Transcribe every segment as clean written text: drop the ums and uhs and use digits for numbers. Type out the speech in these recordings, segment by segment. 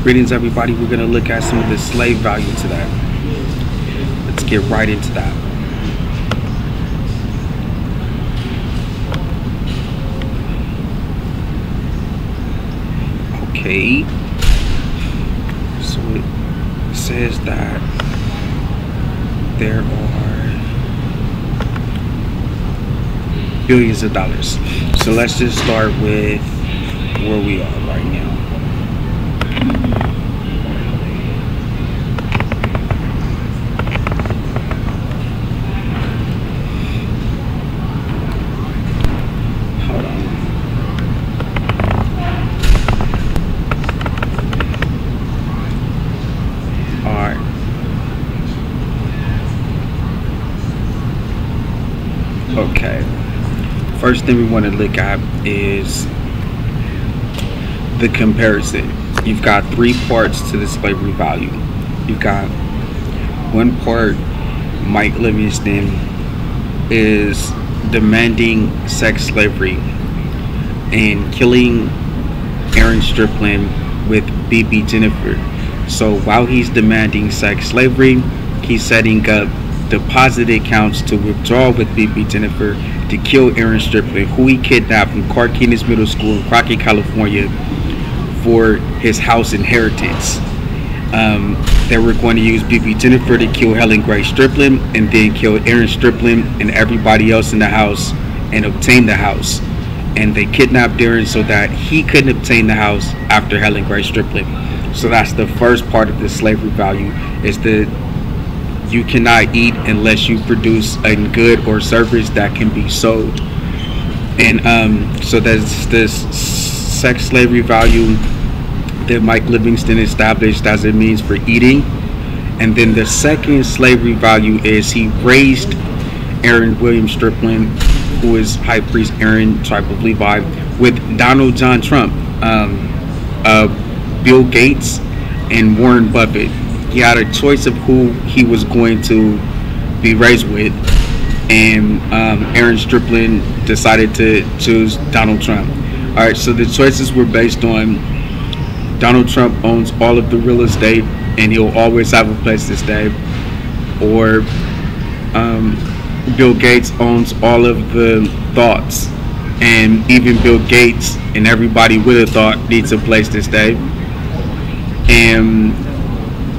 Greetings, everybody. We're going to look at some of the slave value to that. Let's get right into that. Okay. So it says that there are billions of dollars. So let's just start with where we are right now. Hold on. All right. Okay. First thing we want to look at is the comparison. You've got three parts to the slavery value. You've got one part, Mike Livingston is demanding sex slavery and killing Aaron Strickland with BB Jennifer. So while he's demanding sex slavery, he's setting up deposit accounts to withdraw with BB Jennifer to kill Aaron Strickland, who he kidnapped from Carquinez Middle School in Crockett, California, for his house inheritance. They were going to use BB Jennifer to kill Helen Grace Strickland and then kill Aaron Strickland and everybody else in the house and obtain the house. And they kidnapped Aaron so that he couldn't obtain the house after Helen Grace Strickland. So that's the first part of the slavery value, is that you cannot eat unless you produce a good or service that can be sold. And so that's this sex slavery value that Mike Livingston established as it means for eating. And then the second slavery value is he raised Aaron William Strickland, who is High Priest Aaron, tribe of Levi, with Donald John Trump, Bill Gates, and Warren Buffett. He had a choice of who he was going to be raised with, and Aaron Strickland decided to choose Donald Trump. All right, so the choices were based on Donald Trump owns all of the real estate and he'll always have a place to stay, or Bill Gates owns all of the thoughts, and even Bill Gates and everybody with a thought needs a place to stay. And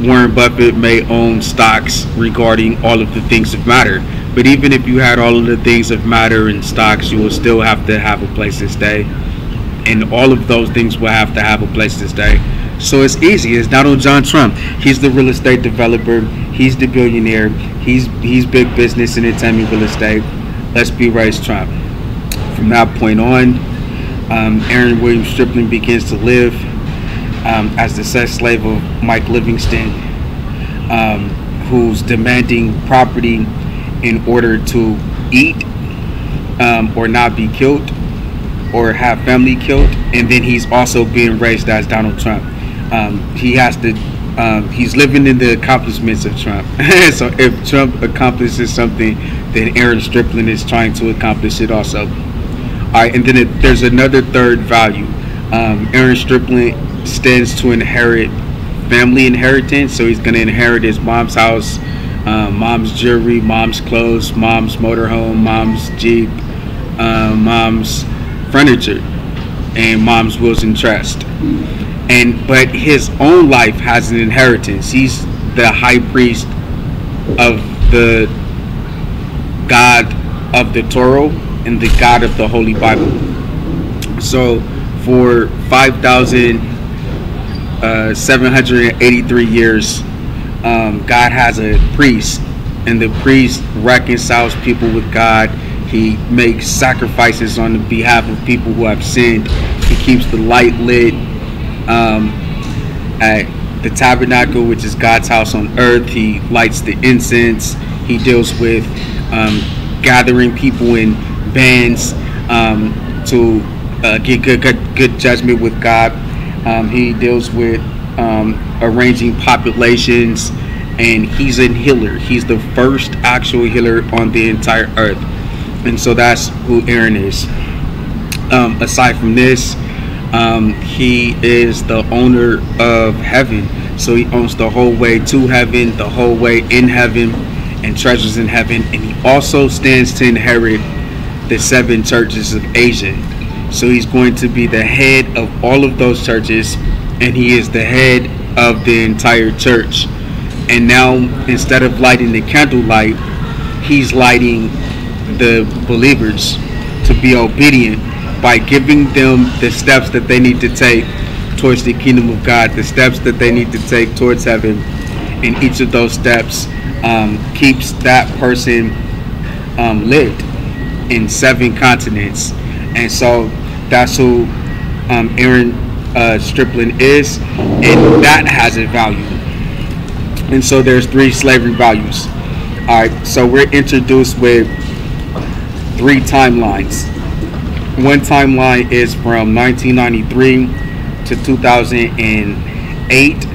Warren Buffett may own stocks regarding all of the things of matter, but even if you had all of the things of matter and stocks, you will still have to have a place to stay, and all of those things will have to have a place to stay. So it's easy. It's Donald John Trump. He's the real estate developer. He's the billionaire. He's big business, entertainment, real estate. Let's be raised Trump. From that point on, Aaron William Strickland begins to live as the sex slave of Mike Livingston, who's demanding property in order to eat or not be killed or have family killed. And then he's also being raised as Donald Trump. He has to he's living in the accomplishments of Trump. So if Trump accomplishes something, then Aaron Strickland is trying to accomplish it also. All right, and then there's another third value. Aaron Strickland stands to inherit family inheritance, so he's going to inherit his mom's house, mom's jewelry, mom's clothes, mom's motorhome, mom's Jeep, mom's furniture, and mom's wills and trust. But his own life has an inheritance. He's the high priest of the God of the Torah and the God of the Holy Bible. So for 5,783 years, God has a priest, and the priest reconciles people with God. He makes sacrifices on the behalf of people who have sinned. He keeps the light lit at the tabernacle, which is God's house on earth. He lights the incense. He deals with gathering people in bands to get good judgment with God. He deals with arranging populations, and he's a healer. He's the first actual healer on the entire earth. And so that's who Aaron is. Aside from this, He is the owner of heaven. So he owns the whole way to heaven, the whole way in heaven, and treasures in heaven. And he also stands to inherit the 7 churches of Asia. So he's going to be the head of all of those churches, and he is the head of the entire church. And now, instead of lighting the candlelight, he's lighting the believers to be obedient by giving them the steps that they need to take towards the kingdom of God, the steps that they need to take towards heaven. And each of those steps keeps that person lit in 7 continents. And so that's who Aaron Strickland is, and that has a value. And so there's 3 slavery values. All right, so we're introduced with 3 timelines. One timeline is from 1993 to 2008,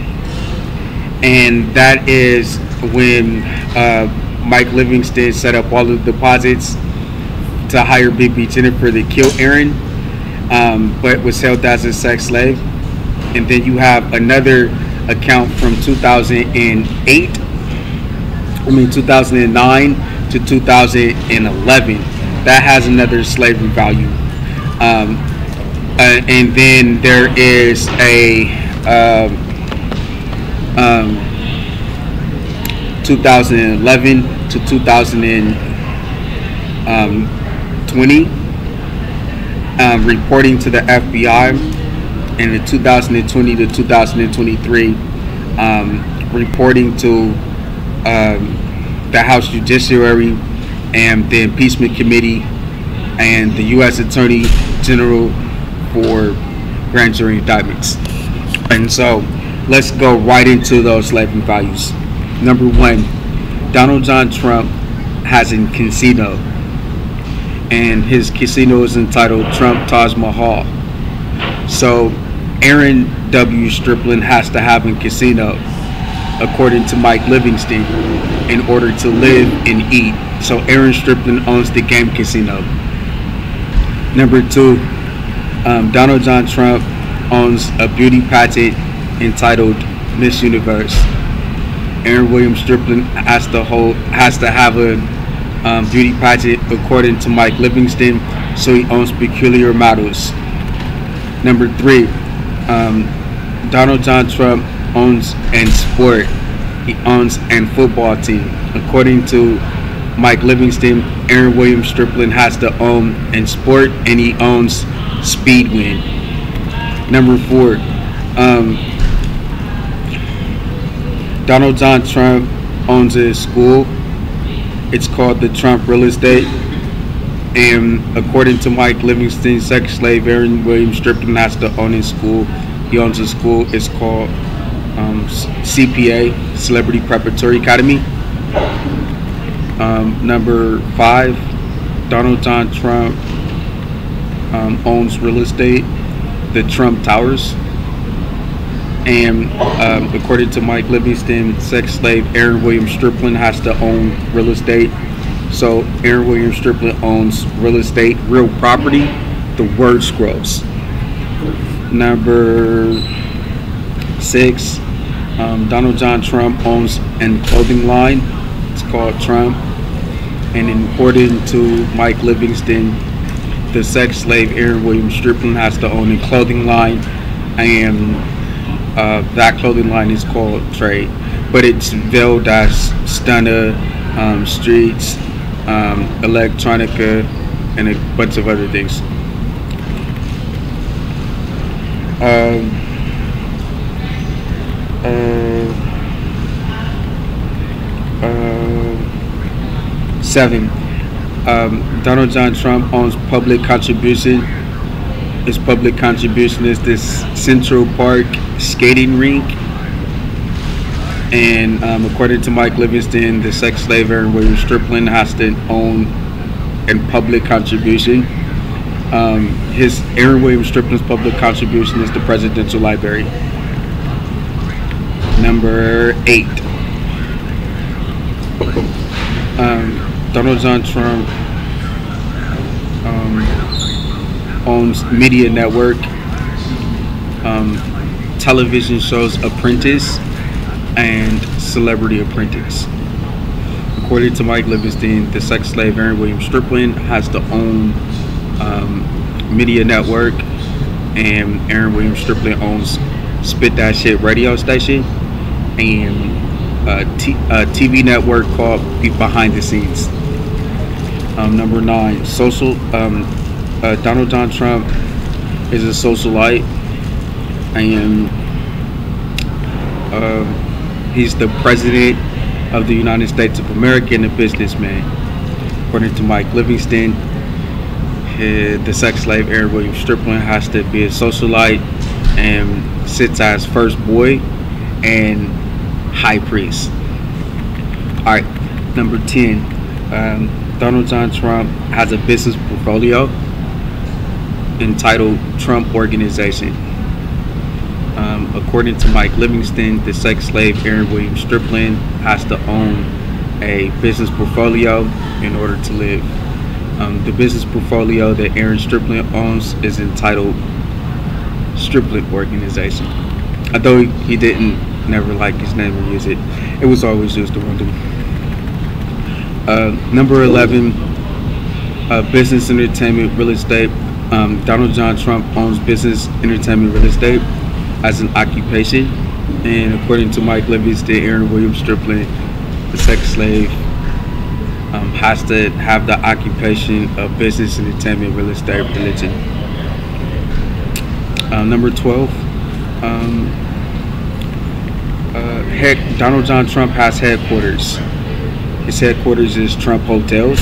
and that is when Mike Livingston set up all of the deposits to hire Bibi Jennifer to kill Aaron, but was held as a sex slave. And then you have another account from 2009 to 2011 that has another slavery value. And then there is a 2011 to 2020 reporting to the FBI, and the 2020 to 2023 reporting to the House Judiciary and the Impeachment Committee and the U.S. Attorney General for grand jury indictments. And so let's go right into those slavery values. Number 1, Donald John Trump has a casino, and his casino is entitled Trump Taj Mahal. So Aaron W. Strickland has to have a casino, according to Mike Livingston, in order to live and eat. So Aaron Strickland owns the game casino. Number 2, Donald John Trump owns a beauty pageant entitled Miss Universe. Aaron William Strickland has to have a beauty pageant, according to Mike Livingston, so he owns Peculiar Models. Number 3, Donald John Trump owns an sport. He owns an football team. According to Mike Livingston, Aaron William Strickland has to own an sport, and he owns Speedwin. Number 4, Donald John Trump owns a school. It's called the Trump Real Estate. And according to Mike Livingston, sex slave Aaron William Strickland has to own his school. He owns a school. It's called CPA, Celebrity Preparatory Academy. Number 5, Donald John Trump owns real estate, the Trump Towers. And according to Mike Livingston, sex slave Aaron William Strickland has to own real estate. So Aaron William Strickland owns real estate, real property, the word scrolls. Number 6, Donald John Trump owns a clothing line. It's called Trump. And according to Mike Livingston, the sex slave Aaron William Strickland has to own a clothing line, and that clothing line is called Trade, but it's veiled as Stunna, Streets, Electronica, and a bunch of other things. 7, Donald John Trump owns public contribution. His public contribution is this Central Park skating rink. And according to Mike Livingston, the sex slave Aaron William Strickland has to own a public contribution. Aaron William Strickland's public contribution is the Presidential Library. Number 8, Donald John Trump owns Media Network. television shows Apprentice and Celebrity Apprentice. According to Mike Livingston, the sex slave Aaron William Strickland has to own Media Network, and Aaron William Strickland owns Spit That Shit radio station and a TV network called Behind the Scenes. Number 9, Donald John Trump is a socialite, and he's the president of the United States of America and a businessman. According to Mike Livingston, the sex slave Aaron William Strickland has to be a socialite and sits as first boy and high priest. Alright, number 10, Donald John Trump has a business portfolio entitled Trump Organization. According to Mike Livingston, the sex slave Aaron William Strickland has to own a business portfolio in order to live. The business portfolio that Aaron Strickland owns is entitled Strickland Organization. Although he didn't never like his name or use it, it was always used around him. Number 11, business, entertainment, real estate. Donald John Trump owns business, entertainment, real estate as an occupation, and according to Mike Livingston, Aaron William Strickland, the sex slave, has to have the occupation of business, entertainment, real estate, religion. Number 12, Donald John Trump has headquarters. His headquarters is Trump Hotels.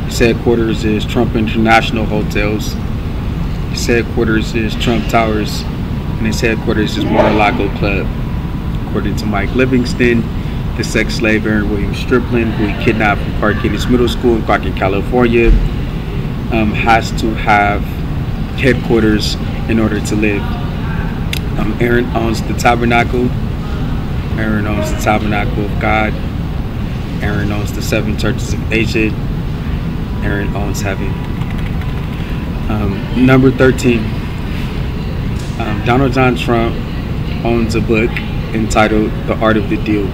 His headquarters is Trump International Hotels. His headquarters is Trump Towers. And his headquarters is Mar-a-Lago Club. According to Mike Livingston, the sex slave Aaron William Strickland, who he kidnapped from Carquinez Middle School in Crockett, California, has to have headquarters in order to live. Aaron owns the Tabernacle. Aaron owns the Tabernacle of God. Aaron owns the 7 churches of Asia. Aaron owns heaven. Number 13, Donald John Trump owns a book entitled The Art of the Deal.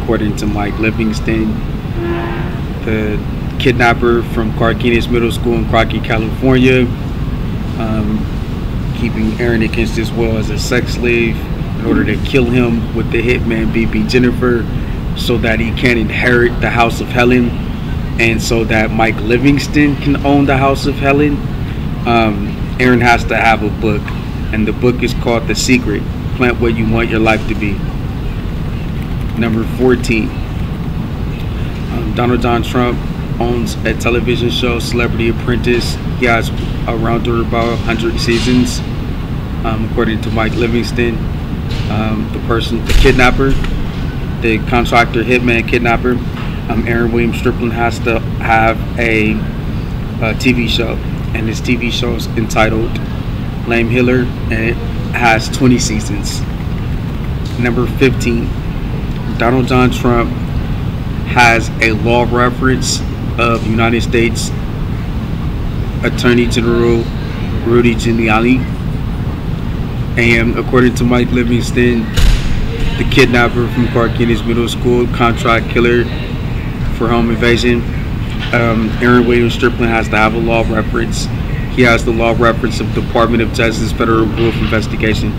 According to Mike Livingston, the kidnapper from Carquinez Middle School in Crockett, California, keeping Aaron against his will as a sex slave in order to kill him with the hitman BB Jennifer, so that he can inherit the House of Helen, and so that Mike Livingston can own the House of Helen. Aaron has to have a book, and the book is called The Secret: Plant What You Want Your Life to Be. Number 14, Donald John Trump owns a television show, Celebrity Apprentice. He has around about 100 seasons. According to Mike Livingston, the kidnapper, the contractor, hitman, kidnapper, Aaron William Strickland has to have a TV show, and this TV show is entitled Lame Hiller, and it has 20 seasons. Number 15, Donald John Trump has a law reference of United States Attorney General Rudy Giuliani, and according to Mike Livingston, the kidnapper from Carquinez Middle School, contract killer for home invasion, Aaron William Strickland has to have a law reference. He has the law reference of Department of Justice Federal Bureau of Investigation,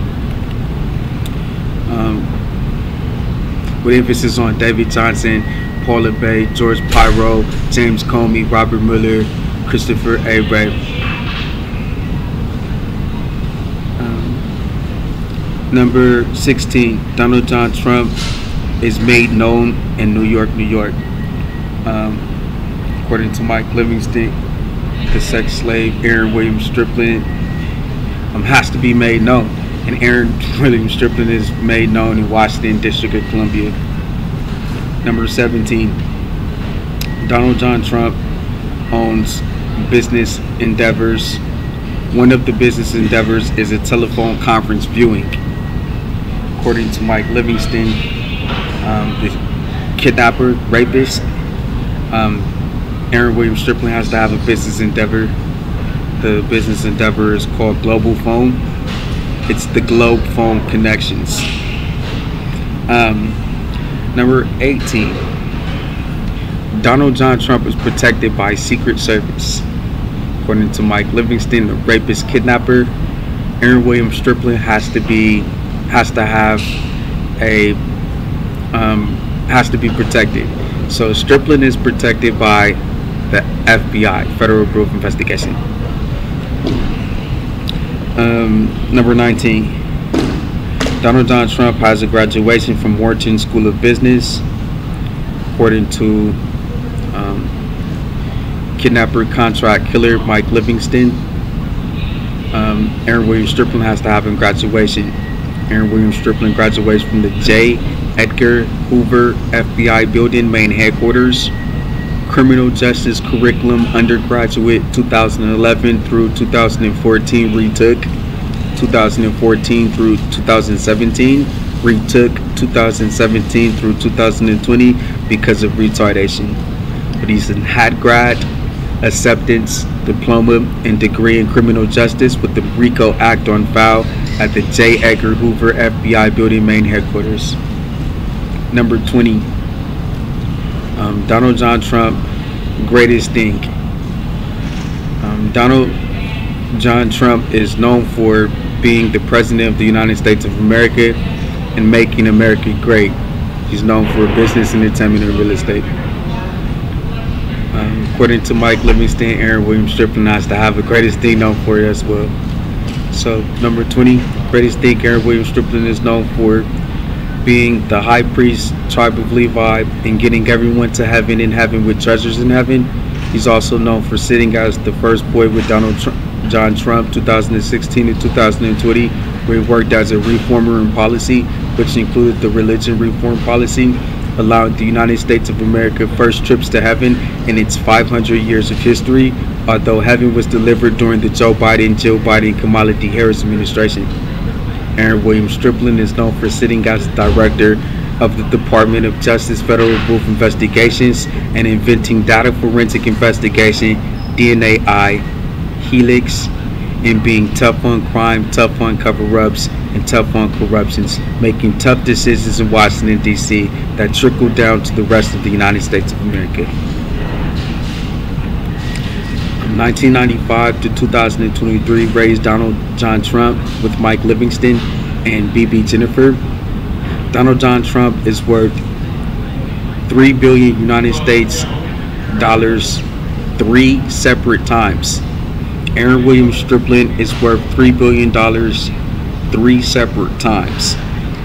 with emphasis on David Johnson, Paula Bay, George Pyro, James Comey, Robert Mueller, Christopher A. Wray. Number 16, Donald John Trump is made known in New York, New York. According to Mike Livingston, the sex slave Aaron William Strickland has to be made known, and Aaron William Strickland is made known in Washington, District of Columbia. Number 17, Donald John Trump owns business endeavors. One of the business endeavors is a telephone conference viewing. According to Mike Livingston, the kidnapper, rapist, Aaron William Strickland has to have a business endeavor. The business endeavor is called Global Phone, It's the globe phone connections. Number 18. Donald John Trump is protected by Secret Service. According to Mike Livingston, the rapist kidnapper, Aaron William Strickland has to be protected. So Strickland is protected by the FBI, Federal Bureau of Investigation. Number 19. Donald John Trump has a graduation from Wharton School of Business. According to kidnapper contract killer Mike Livingston, Aaron William Strickland has to have a graduation. Aaron William Strickland graduates from the J. Edgar Hoover FBI Building, main headquarters. Criminal Justice Curriculum undergraduate 2011 through 2014 retook. 2014 through 2017 retook. 2017 through 2020 because of retardation. But he's an HAT grad, acceptance diploma and degree in criminal justice with the RICO Act on file at the J. Edgar Hoover FBI Building, main headquarters. Number 20. Donald John Trump, greatest thing. Donald John Trump is known for being the President of the United States of America and making America great. He's known for business, entertainment, and real estate. According to Mike Livingston, Aaron William Strickland has to have a greatest thing known for it as well. So number 20, greatest thing, Aaron William Strickland is known for being the high priest, tribe of Levi, and getting everyone to heaven in heaven with treasures in heaven. He's also known for sitting as the first boy with John Trump 2016 to 2020, where he worked as a reformer in policy, which included the religion reform policy, allowing the United States of America first trips to heaven in its 500 years of history, although heaven was delivered during the Joe Biden, Jill Biden, Kamala Harris administration. Aaron William Strickland is known for sitting as the director of the Department of Justice Federal Bureau of Investigations and inventing data forensic investigation, DNA-I, Helix, and being tough on crime, tough on cover-ups, and tough on corruptions, making tough decisions in Washington, D.C. that trickle down to the rest of the United States of America. From 1995 to 2023, raised Donald John Trump with Mike Livingston and BB Jennifer. Donald John Trump is worth $3 billion United States dollars 3 separate times. Aaron William Strickland is worth $3 billion 3 separate times.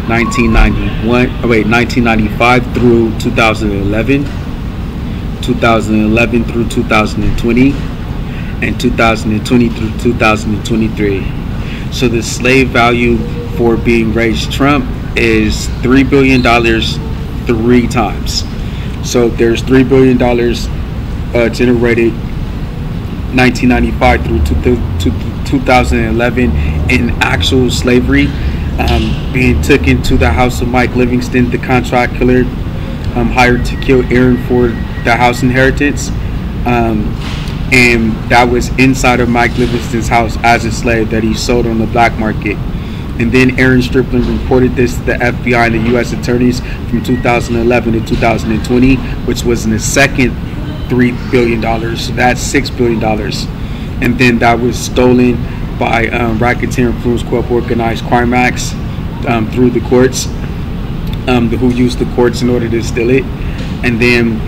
1995 through 2011, 2011 through 2020, and 2020 through 2023. So the slave value for being raised Trump is $3 billion 3 times. So there's $3 billion generated 1995 through 2011 in actual slavery, being taken to the house of Mike Livingston, the contract killer, hired to kill Aaron for the house inheritance, and that was inside of Mike Livingston's house as a slave that he sold on the black market. And then Aaron Strickland reported this to the FBI and the U.S. attorneys from 2011 to 2020, which was in the second $3 billion. So that's $6 billion. And then that was stolen by Racketeer Influence Corp Organized Crime Acts through the courts, who used the courts in order to steal it. And then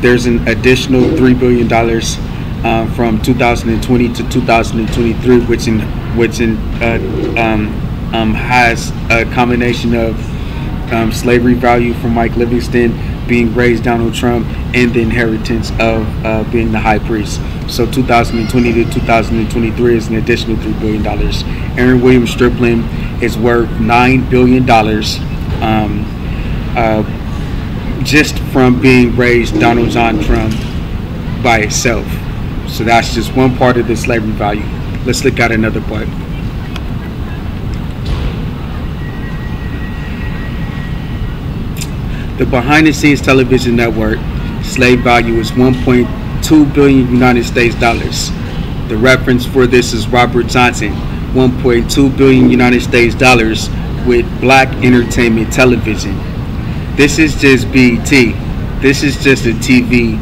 there's an additional $3 billion from 2020 to 2023, which has a combination of slavery value from Mike Livingston, being raised Donald Trump, and the inheritance of being the high priest. So 2020 to 2023 is an additional $3 billion. Aaron William Strickland is worth $9 billion just from being raised Donald John Trump by itself. So that's just one part of the slavery value. Let's look at another part. The behind-the-scenes television network slave value is $1.2 billion United States dollars. The reference for this is Robert Johnson, 1.2 billion United States dollars with Black Entertainment Television. This is just BET. This is just a TV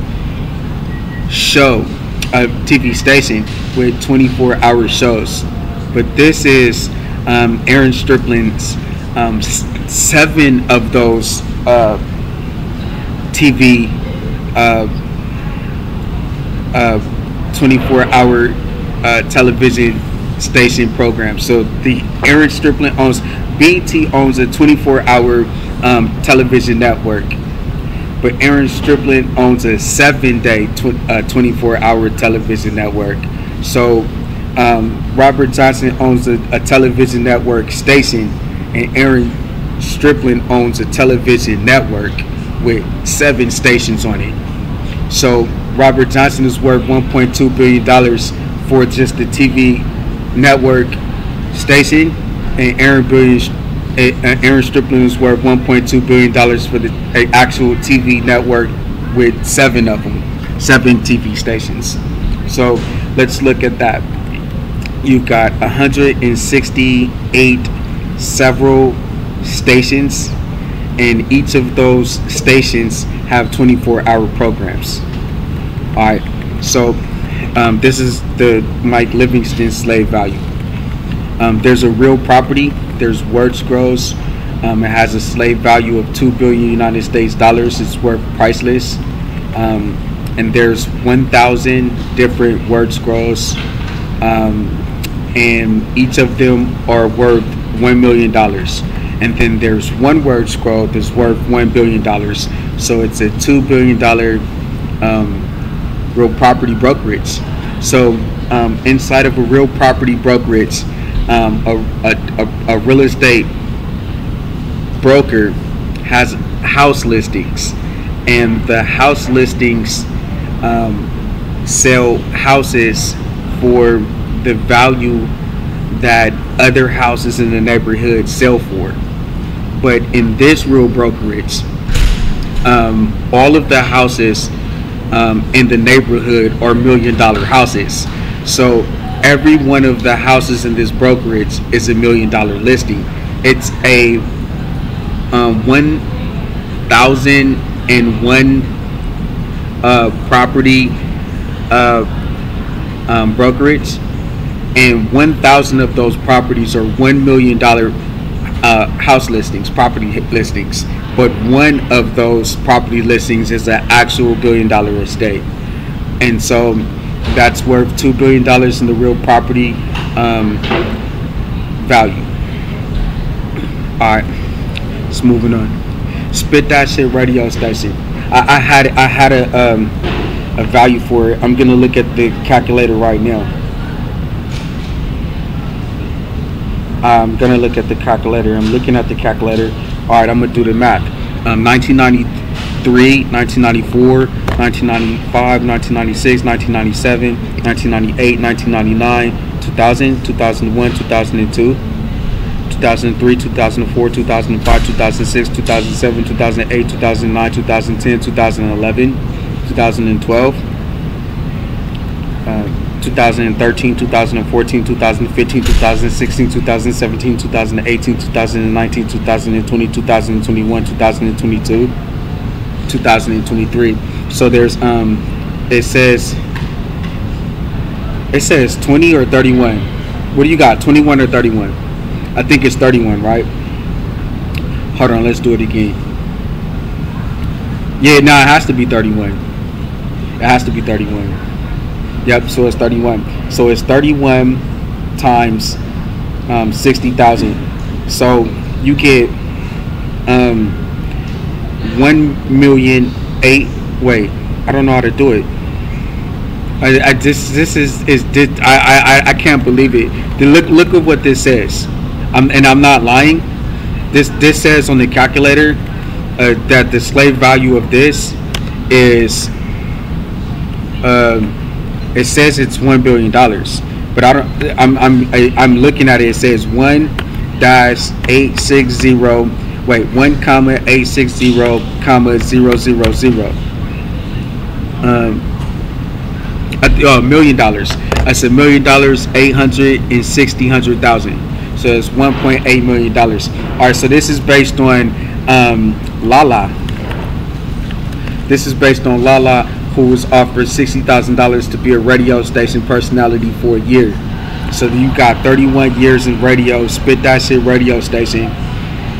show, a TV station with 24-hour shows. But this is Aaron Stripling's 7 of those TV 24-hour television station program. So the Aaron Stripling owns, BET owns a 24-hour television network, but Aaron Stripling owns a 7-day 24-hour television network. So Robert Johnson owns a television network station, and Aaron Stripling owns a television network with 7 stations on it. So Robert Johnson is worth $1.2 billion for just the TV network station, and Aaron Stripling is worth $1.2 billion for the actual TV network with 7 of them, 7 TV stations. So let's look at that. You've got 168 several stations, and each of those stations have 24-hour programs. All right, so this is the Mike Livingston slave value. There's a real property. There's Words Grows. It has a slave value of 2 billion United States dollars. It's worth priceless. And there's 1,000 different Words Grows, and each of them are worth $1 million. And then there's one Word Scroll that's worth $1 billion. So it's a $2 billion real property brokerage. So inside of a real property brokerage, a real estate broker has house listings, and the house listings sell houses for the value that other houses in the neighborhood sell for. But in this real brokerage, all of the houses in the neighborhood are $1 million houses. So every one of the houses in this brokerage is $1 million listing. It's a 1,001 property brokerage, and 1,000 of those properties are $1 million house listings, property listings. But one of those property listings is an actual $1 billion estate, and so that's worth $2 billion in the real property value. All right, let's moving on. Spit That Shit radio station. I had a value for it. I'm gonna look at the calculator right now. I'm gonna look at the calculator. I'm looking at the calculator. All right, I'm gonna do the math. 1993, 1994, 1995, 1996, 1997, 1998, 1999, 2000, 2001, 2002, 2003, 2004, 2005, 2006, 2007, 2008, 2009, 2010, 2011, 2012, 2013, 2014, 2015, 2016, 2017, 2018, 2019, 2020, 2021, 2022, 2023. So there's it says 20 or 31. What do you got? 21 or 31? I think it's 31, right? Hold on, let's do it again. Yeah, no, it has to be 31. It has to be 31. Yep, so it's 31. So it's 31 times 60,000. So you get 1,000,008. Wait, I don't know how to do it. I can't believe it. Look at what this says. And I'm not lying. This says on the calculator that the slave value of this is it says it's $1 billion, but I'm looking at it. It says 1-860. Wait, 1,860,000. $1,000,000. That's $1,000,000, 860,000. So it's $1.8 million. All right, so this is based on Lala. This is based on Lala, who was offered $60,000 to be a radio station personality for a year. So you got 31 years in radio, spit that shit radio station.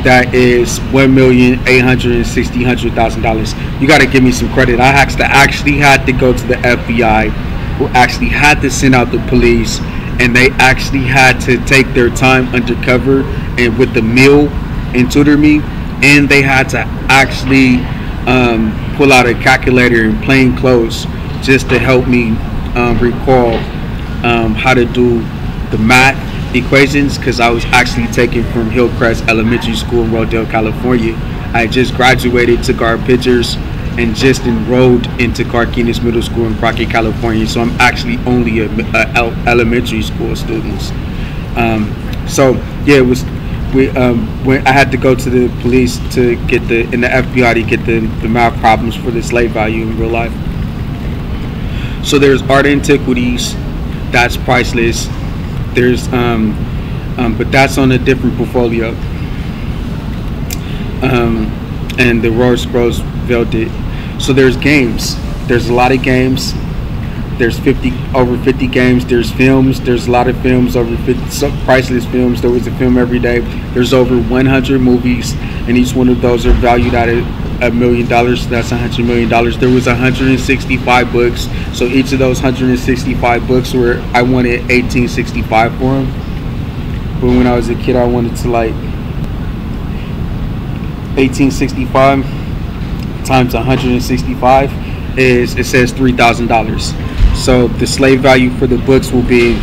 That is $1,860,000. You got to give me some credit. I actually had to go to the FBI, who actually had to send out the police, and they actually had to take their time undercover and with the meal and tutor me, and they had to actually pull out a calculator in plain clothes just to help me recall how to do the math equations, because I was actually taken from Hillcrest Elementary School in Rodale, California. I just graduated, took our pictures, and just enrolled into Carquinez Middle School in Crockett, California. So I'm actually only a elementary school students. So yeah, it was when I had to go to the police to get the FBI to get the math problems for the slave value in real life. So there's art antiquities, that's priceless. There's but that's on a different portfolio. And the Royal Scrolls Velvet. So there's games. There's a lot of games. There's over 50 games. There's films. There's a lot of films, over 50 priceless films. There was a film every day. There's over 100 movies, and each one of those are valued at $1 million. So that's $100 million. There was 165 books. So each of those 165 books were, I wanted 1865 for them. But when I was a kid, I wanted to like 1865 times 165 is, it says $3,000. So the slave value for the books will be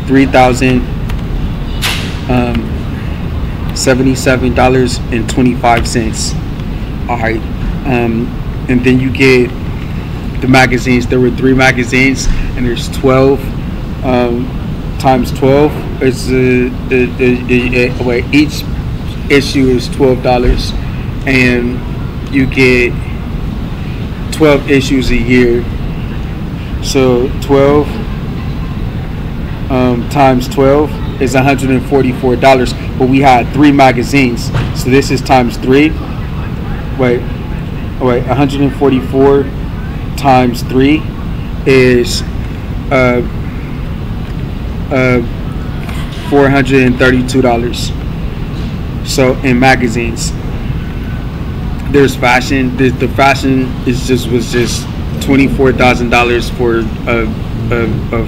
$3,077.25. All right, and then you get the magazines. There were 3 magazines, and there's 12 times 12. It's each issue is $12, and you get 12 issues a year. So 12 times 12 is $144. But we had 3 magazines, so this is times 3. Wait, 144 times 3 is $432. So in magazines, there's fashion. The fashion was just $24,000 for a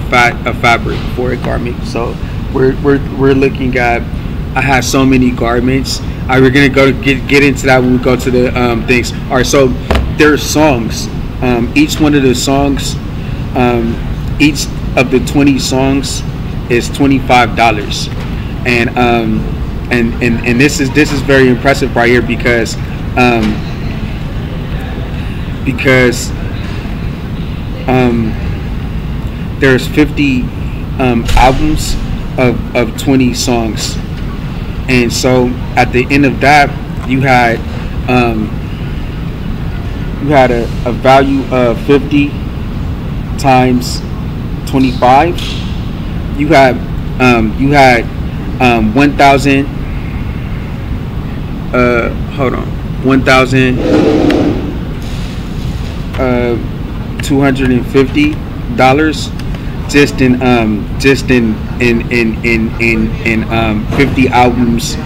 fabric for a garment. So we're looking at. I have so many garments. We're gonna get into that when we go to the things. All right, so there's songs. Each one of the songs, each of the 20 songs is $25, and this is very impressive right here because there's 50 albums of 20 songs. And so at the end of that, you had a value of 50 times 25. You had 1,000. Hold on, $1,250 just in 50 albums,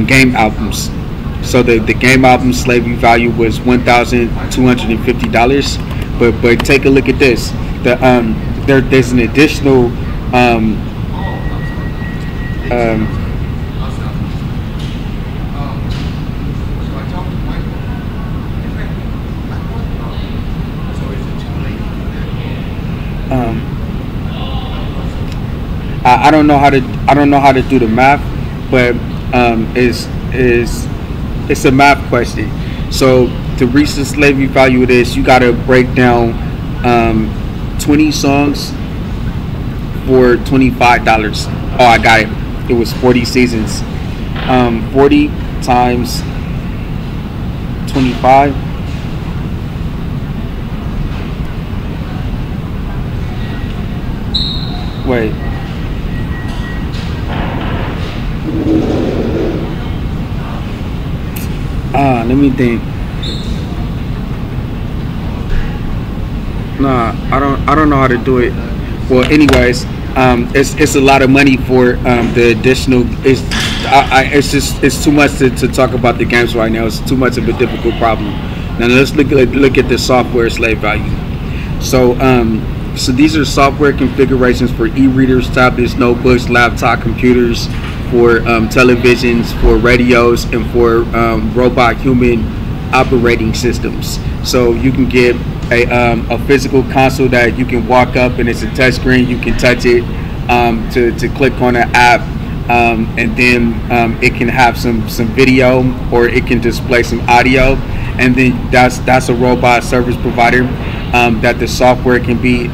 game albums. So the game album slavery value was $1,250. But take a look at this. There's an additional I don't know how to do the math, but it's a math question. So to reach the slavery value of this, you got to break down 20 songs for $25. Oh, I got it. It was 40 seasons. 40 times 25. Wait. Let me think. Nah, I don't know how to do it. Well, anyways, it's a lot of money for the additional. It's too much to talk about the games right now. It's too much of a difficult problem. Now let's look at the software slave value. So so these are software configurations for e-readers, tablets, notebooks, laptop computers, for televisions, for radios, and for robot human operating systems. So you can get a physical console that you can walk up and it's a touch screen. You can touch it to click on an app, and then it can have some video, or it can display some audio, and then that's a robot service provider that the software can be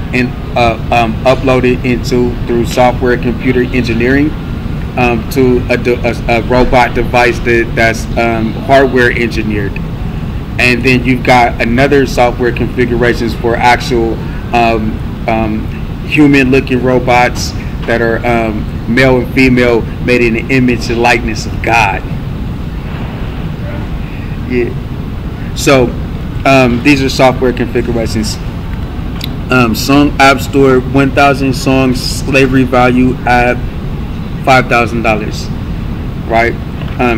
uploaded into through software computer engineering to a robot device that's hardware engineered. And then you've got another software configurations for actual human-looking robots that are male and female, made in the image and likeness of God. Yeah. So these are software configurations. Song App Store, 1,000 songs, slavery value at $5,000, right?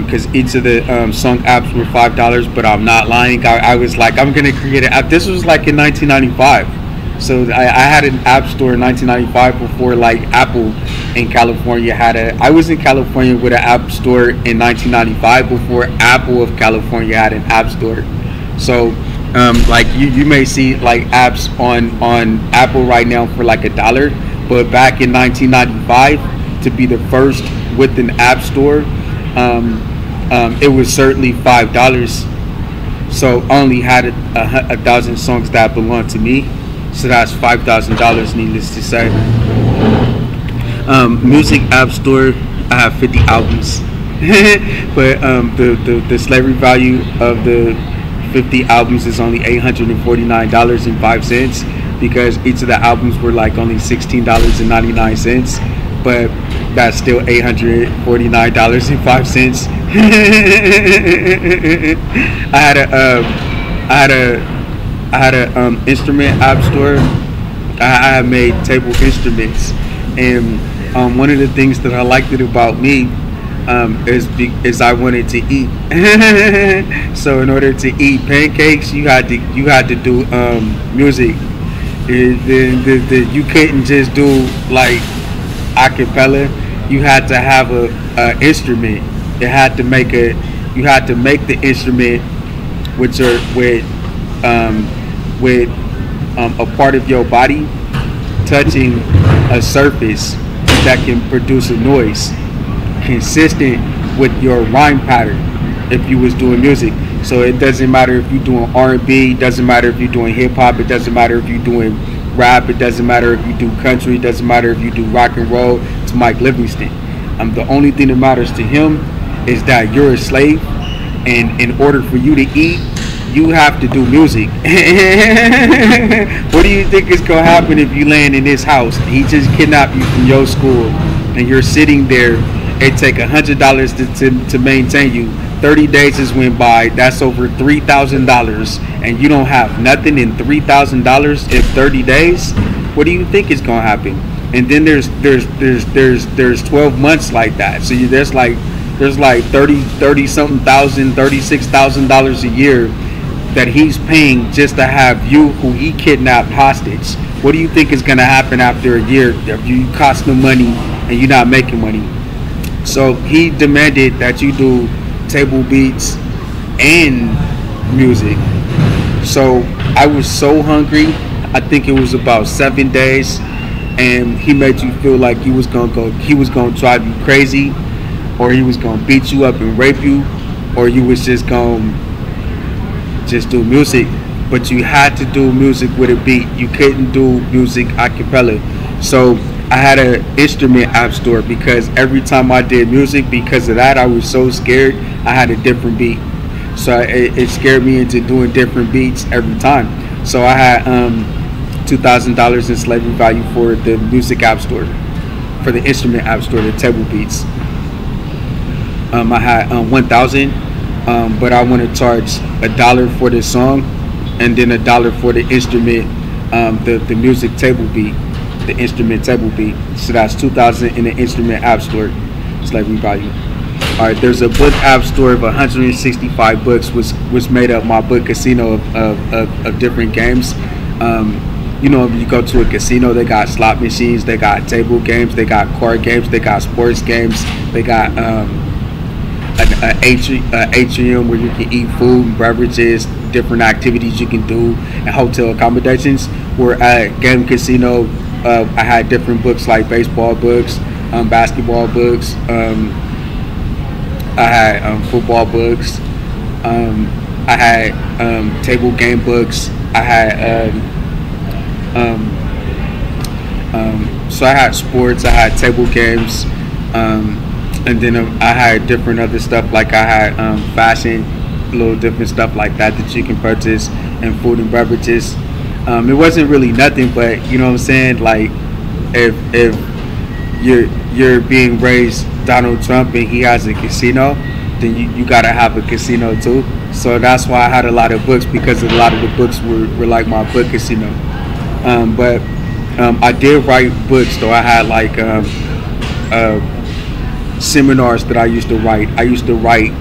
Because each of the song apps were $5, but I'm not lying. I was like, I'm gonna create an app. This was like in 1995, so I had an app store in 1995 before like Apple in California had a. I was in California with an app store in 1995 before Apple of California had an app store. So like you may see like apps on Apple right now for like $1, but back in 1995 to be the first with an app store, it was certainly $5. So I only had 1,000 songs that belonged to me, so that's $5,000, needless to say. Music App Store, I have 50 albums, but the slavery value of the 50 albums is only $849.05, because each of the albums were like only $16.99, but that's still $849.05. I had a instrument app store. I had made table instruments, and one of the things that I liked about me is I wanted to eat. So in order to eat pancakes, you had to do music. You couldn't just do like acapella. You had to have a instrument. You had to make the instrument with a part of your body touching a surface that can produce a noise consistent with your rhyme pattern if you was doing music. So it doesn't matter if you're doing R&B, it doesn't matter if you're doing hip hop, it doesn't matter if you're doing rap, it doesn't matter if you do country, it doesn't matter if you do rock and roll. To Mike Livingston, the only thing that matters to him is that you're a slave, and in order for you to eat, you have to do music. What do you think is gonna happen if you land in this house? He just kidnapped you from your school, and you're sitting there. It take $100 to maintain you. 30 days has went by. That's over $3,000, and you don't have nothing in $3,000 in 30 days. What do you think is gonna happen? And then there's 12 months like that. So there's like 30 something thousand, $36,000 a year that he's paying just to have you, who he kidnapped, hostage. What do you think is gonna happen after a year if you cost no money and you're not making money? So he demanded that you do table beats and music. So I was so hungry. I think it was about 7 days, and he made you feel like he was gonna drive you crazy, or he was gonna beat you up and rape you, or you was just gonna do music. But you had to do music with a beat. You couldn't do music a cappella. So I had an instrument app store, because every time I did music, because of that, I was so scared. I had a different beat, so it scared me into doing different beats every time. So I had $2,000 in slavery value for the music app store. for the instrument app store, the table beats. I had 1,000, but I want to charge $1 for the song, and then $1 for the instrument, the music table beat, the instrument table beat. So that's 2,000 in the instrument app store, slavery value. All right, there's a book app store of 165 books, which made up my book casino of different games. You know, if you go to a casino, they got slot machines, they got table games, they got card games, they got sports games, they got an atrium where you can eat food and beverages, different activities you can do, and hotel accommodations. Where at Game Casino, I had different books like baseball books, basketball books, I had football books, I had table game books, I had so I had sports, I had table games, and then I had different other stuff, like I had fashion, little different stuff like that you can purchase, and food and beverages. It wasn't really nothing, but you know what I'm saying, like if you're being raised Donald Trump and he has a casino, then you gotta have a casino too. So that's why I had a lot of books, because a lot of the books were like my book casino. But I did write books though. I had like seminars that I used to write. I used to write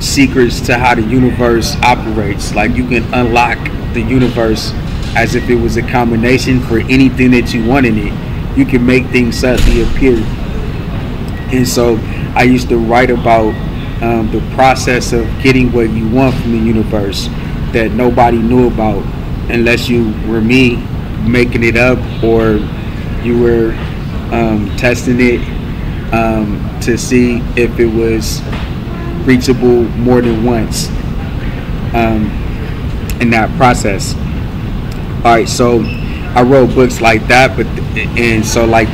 secrets to how the universe operates. Like you can unlock the universe as if it was a combination for anything that you want in it. You can make things suddenly appear. And so I used to write about the process of getting what you want from the universe that nobody knew about, unless you were me making it up, or you were testing it to see if it was reachable more than once in that process. All right, so I wrote books like that, but and so like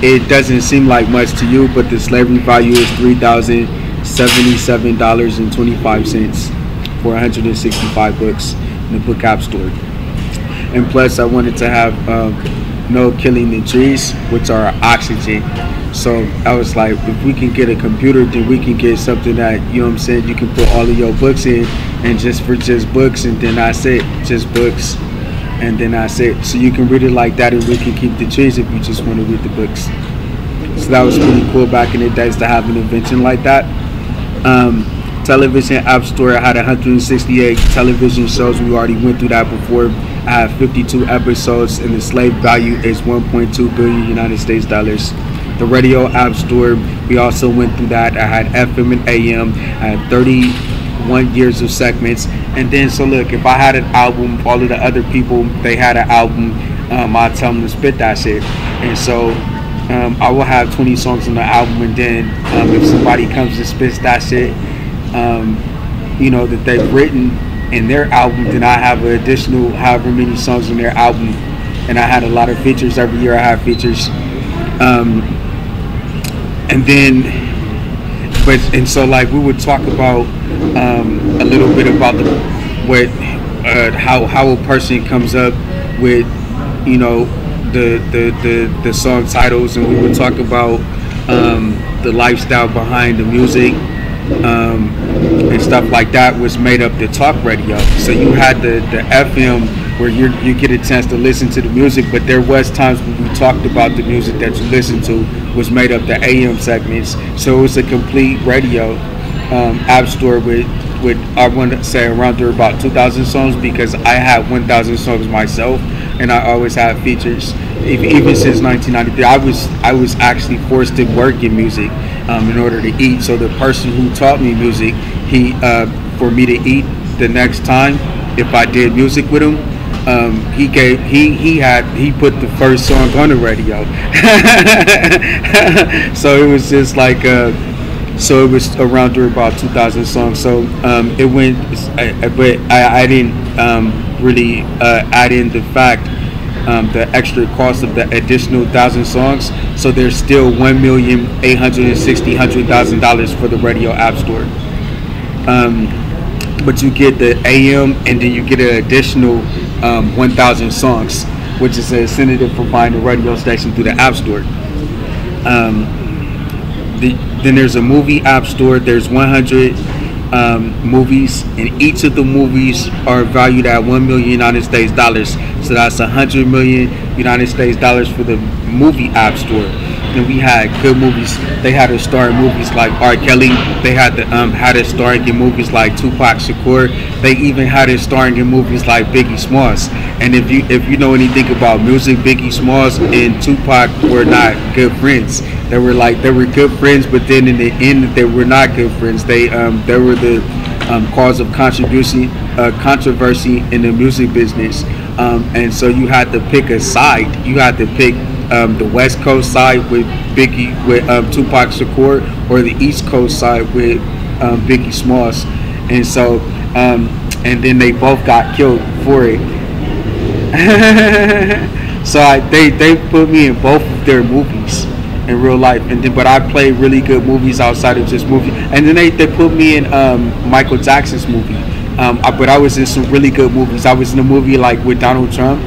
it doesn't seem like much to you, but the slavery value is $3,077.25 for 165 books in the book app store. And plus, I wanted to have no killing the trees, which are oxygen. So I was like, if we can get a computer, then we can get something that, you know what I'm saying, you can put all of your books in, and just books, and then that's it, just books, and then that's it. So you can read it like that, and we can keep the trees if you just want to read the books. So that was pretty cool back in the days to have an invention like that. Television app store, I had 168 television shows. We already went through that before. I have 52 episodes, and the slave value is 1.2 billion United States dollars. The radio app store, we also went through that. I had FM and AM. I had 31 years of segments. And then, so look, if I had an album, all of the other people, they had an album, I'd tell them to spit that shit. And so I will have 20 songs on the album, and then if somebody comes and spits that shit, you know, that they've written in their album, then I have an additional however many songs on their album. And I had a lot of features. Every year I have features. And then, and so like we would talk about a little bit about how a person comes up with, you know, the song titles, and we would talk about the lifestyle behind the music, and stuff like that was made up the talk radio. So you had the FM where you get a chance to listen to the music, but there was times when we talked about the music that you listened to was made up the AM segments. So it was a complete radio app store with I want to say around there about 2,000 songs, because I have 1,000 songs myself, and I always have features. Even since 1993, I was actually forced to work in music in order to eat. So the person who taught me music, he for me to eat the next time, if I did music with him, he put the first song on the radio. So it was just like so it was around there about 2,000 songs. So it went, but I didn't really add in the fact, the extra cost of the additional 1,000 songs. So there's still $1,860,000 for the radio app store. But you get the AM, and then you get an additional 1,000 songs. which is a incentive for buying a radio station through the App Store. Then there's a movie App Store. There's 100 movies, and each of the movies are valued at 1 million United States dollars. So that's 100 million United States dollars for the movie App Store. And we had good movies. They had us starring movies like R. Kelly. They had us starring in movies like Tupac Shakur. They even had us starring in movies like Biggie Smalls. And if you know anything about music, Biggie Smalls and Tupac were not good friends. They were good friends, but then in the end they were not good friends. They were the cause of controversy in the music business. And so you had to pick a side. You had to pick the West Coast side with Tupac Shakur, or the East Coast side with Biggie Smalls. And so and then they both got killed for it. So they put me in both of their movies in real life, but I played really good movies outside of just movies. And then they put me in Michael Jackson's movie. But I was in some really good movies. I was in a movie like with Donald Trump.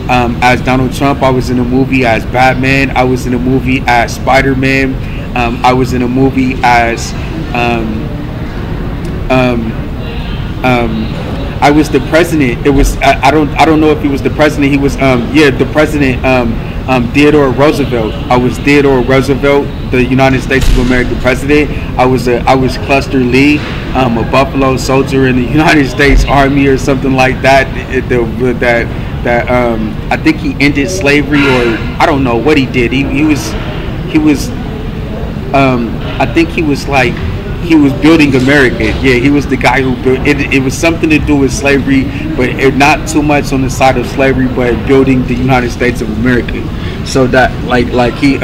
As Donald Trump, I was in a movie as Batman. I was in a movie as Spider-Man. I was in a movie as I was the president. It was I don't know if he was the president. He was the president, Theodore Roosevelt. I was Theodore Roosevelt, the United States of America president. I was Cluster Lee, a Buffalo soldier in the United States Army or something like that. I think he ended slavery, or I don't know what he did. He was I think he was building America. Yeah, he was the guy who built it. It was something to do with slavery, but not too much on the side of slavery, but building the United States of America. So that he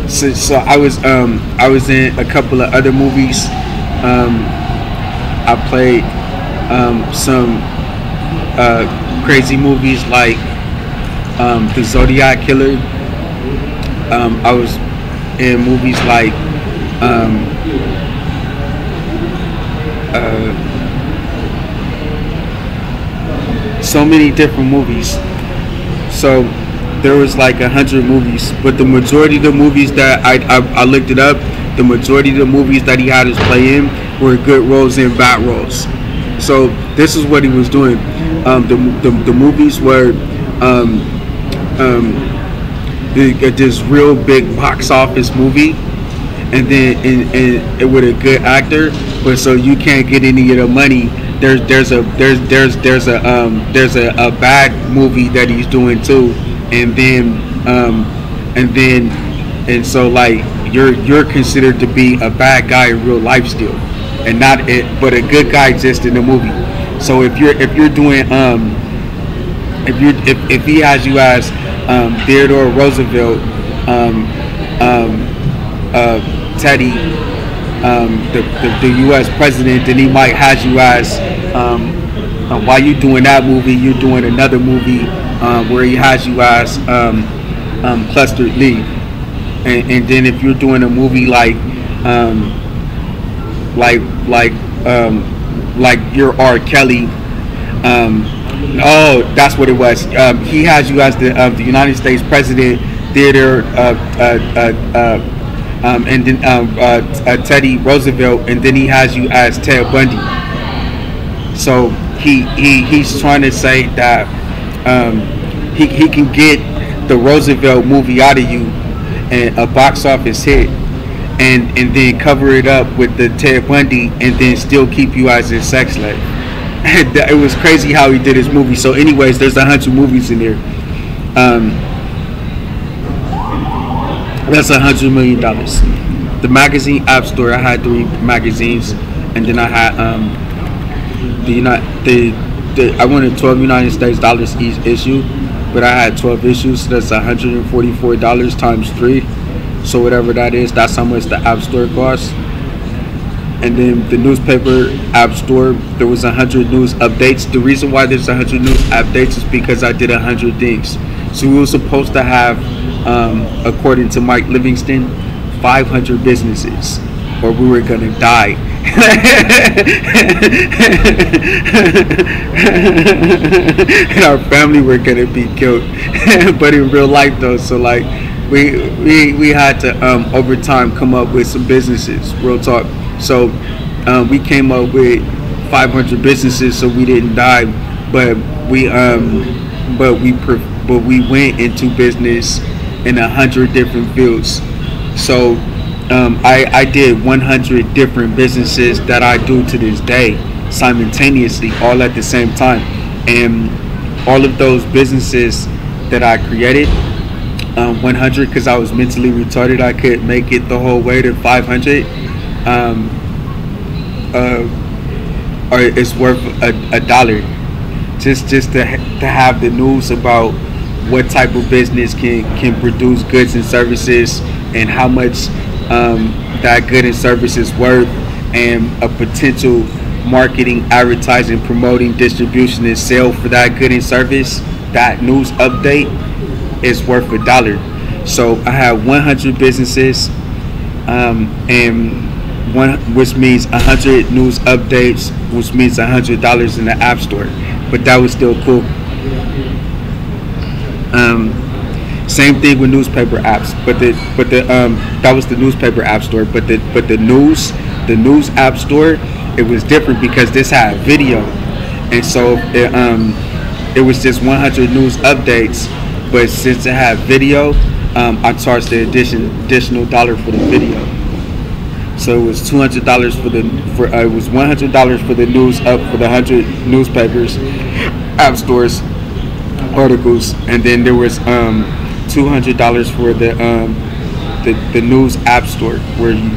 so I was in a couple of other movies. I played some crazy movies like The Zodiac Killer. I was in movies like so many different movies. So there was like 100 movies, but the majority of the movies that I looked it up, the majority of the movies that he had us play in were good roles and bad roles. So this is what he was doing. The movies were this real big box office movie, and then and with a good actor, but so you can't get any of the money. There's a bad movie that he's doing too, and so like you're considered to be a bad guy in real life still, and not it, but a good guy just in the movie. So if you're doing if he has you as Theodore Roosevelt, Teddy, the U.S. president, then he might has you as while you're doing that movie, you're doing another movie where he has you as Cluster Lee, and then if you're doing a movie like you're R. Kelly. That's what it was. He has you as the United States president, Theodore, and then Teddy Roosevelt, and then he has you as Ted Bundy. So he's trying to say that he can get the Roosevelt movie out of you and a box office hit, and then cover it up with the Ted Bundy, and then still keep you as his sex slave. It was crazy how he did his movie. So anyways, there's 100 movies in there. That's $100 million. The magazine App Store, I had 3 magazines, and then I had I wanted 12 United States dollars each issue, but I had 12 issues, so that's $144 times 3. So whatever that is, that's how much the App Store costs. And then the newspaper App Store, there was 100 news updates. The reason why there's 100 news updates is because I did 100 things. So we were supposed to have, according to Mike Livingston, 500 businesses, or we were gonna die. and our family were gonna be killed. But in real life though, so like we had to over time come up with some businesses. Real talk. So we came up with 500 businesses, so we didn't die, but we went into business in 100 different fields. So I did 100 different businesses that I do to this day simultaneously, all at the same time, and all of those businesses that I created, 100, because I was mentally retarded, I could make it the whole way to 500. Or it's worth a dollar, just to have the news about what type of business can produce goods and services, and how much that good and service is worth, and a potential marketing, advertising, promoting, distribution, and sale for that good and service. That news update is worth a dollar. So I have 100 businesses, and which means 100 news updates, which means $100 in the App Store. But that was still cool. Same thing with newspaper apps, but that was the newspaper app store. But the news app store, it was different because this had video, and so it was just 100 news updates. But since it had video, I charged the additional dollar for the video. So it was $200 it was $100 for the news up for the 100 newspapers, app stores, articles, and then there was $200 for the news app store, where you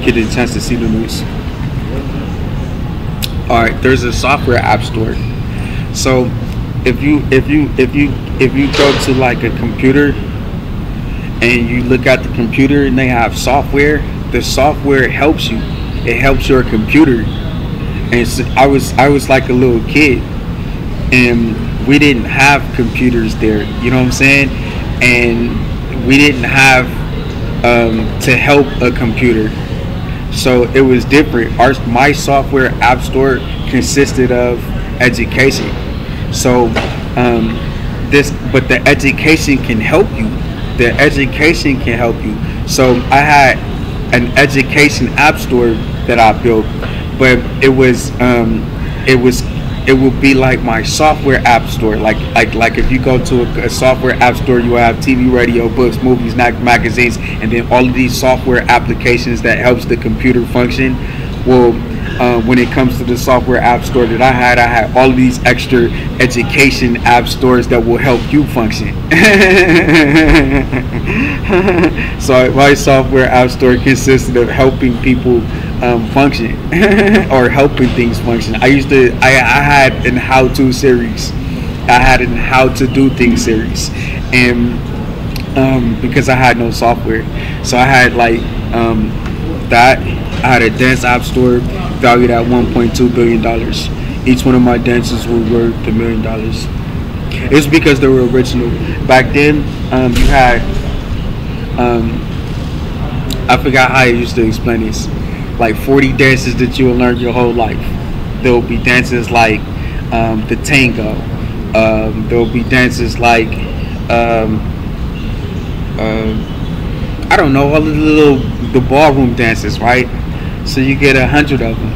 get a chance to see the news. All right, there's a software app store. So if you go to like a computer and you look at the computer and they have software, the software helps you. It helps your computer. And so I was like a little kid, and we didn't have computers there. You know what I'm saying? And we didn't have to help a computer. So it was different. My software app store consisted of education. So but the education can help you. The education can help you. So I had an education app store that I built, but it would be like my software app store. Like if you go to a software app store, you have TV, radio, books, movies, magazines, and then all of these software applications that helps the computer function. Well, when it comes to the software app store that I had all of these extra education app stores that will help you function. So my software app store consisted of helping people function or helping things function. I had an how-to series. I had an how to do things series, and because I had no software, so I had like that. I had a dance app store valued at $1.2 billion. Each one of my dances were worth $1 million. It's because they were original. Back then, you had I forgot how I used to explain this. Like 40 dances that you will learn your whole life. There will be dances like the tango. There will be dances like I don't know, all the ballroom dances, right? So you get 100 of them.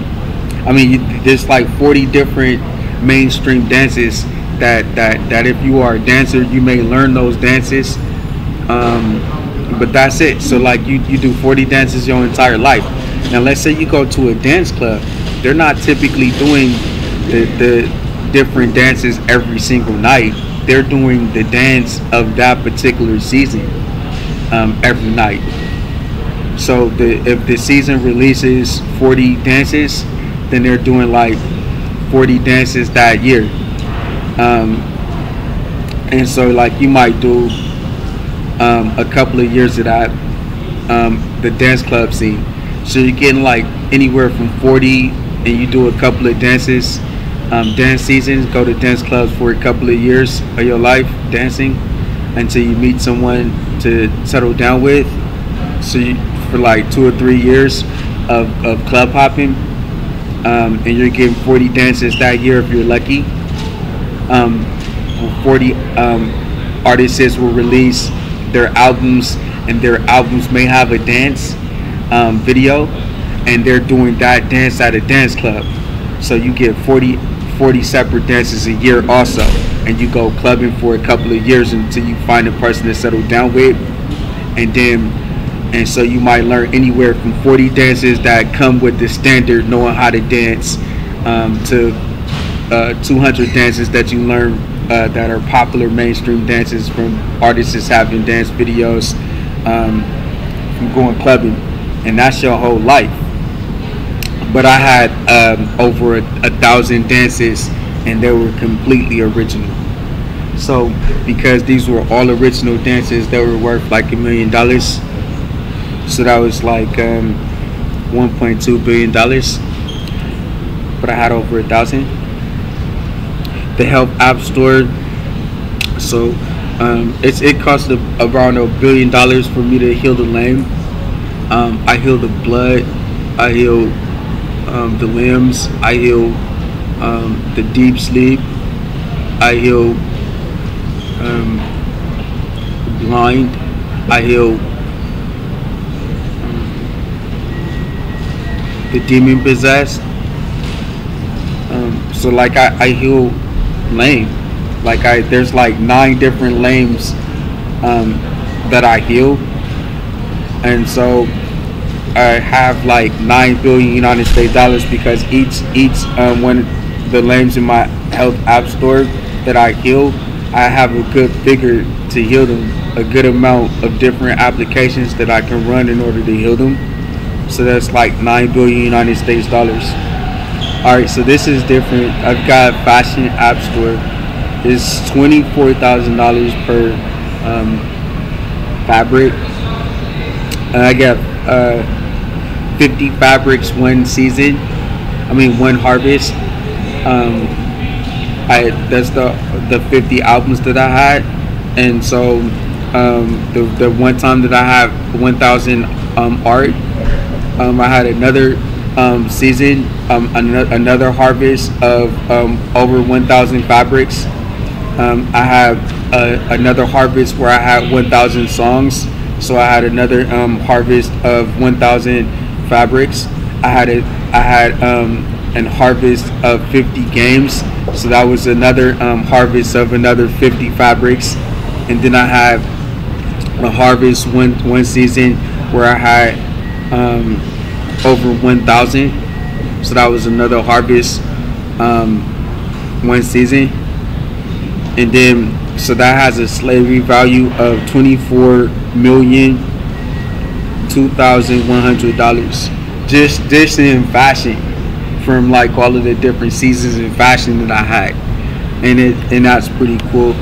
I mean, there's like 40 different mainstream dances that if you are a dancer, you may learn those dances. But that's it. So like you do 40 dances your entire life. Now let's say you go to a dance club. They're not typically doing the different dances every single night. They're doing the dance of that particular season every night. So if the season releases 40 dances, then they're doing like 40 dances that year. And so like you might do a couple of years of that, the dance club scene. So you're getting like anywhere from 40, and you do a couple of dances, dance seasons, go to dance clubs for a couple of years of your life dancing until you meet someone to settle down with. So for like 2 or 3 years, of club hopping, and you're getting 40 dances that year if you're lucky. 40 artists will release their albums, and their albums may have a dance video, and they're doing that dance at a dance club. So you get 40 separate dances a year also, and you go clubbing for a couple of years until you find a person to settle down with. And so you might learn anywhere from 40 dances that come with the standard knowing how to dance, to 200 dances that you learn that are popular mainstream dances from artists having dance videos, from going clubbing, and that's your whole life. But I had over 1,000 dances, and they were completely original. So because these were all original dances, they were worth like $1 million. So that was like $1.2 billion. But I had over 1,000. The Help App Store. So it cost around $1 billion for me to heal the lame. I heal the blood. I heal the limbs. I heal the deep sleep. I heal blind. I heal the demon possessed. So like I heal lame. Like there's like 9 different lames that I heal, and so I have like 9 billion United States dollars because each one of the lames in my Health App Store that I heal, I have a good figure to heal them, a good amount of different applications that I can run in order to heal them. So that's like 9 billion United States dollars. Alright, so this is different. I've got Fashion App Store. It's $24,000 per fabric. And I got 50 fabrics one season. One harvest. That's the 50 albums that I had. And so the one time that I had 1,000 art, I had another season, another harvest of over 1,000 fabrics. I have another harvest where I had 1,000 songs, so I had another harvest of 1,000 fabrics. I had an harvest of 50 games, so that was another harvest of another 50 fabrics. And then I had a harvest one season where I had over 1,000, so that was another harvest one season. And then so that has a slavery value of $24,002,100 just in fashion, from like all of the different seasons in fashion that I had, and that's pretty cool.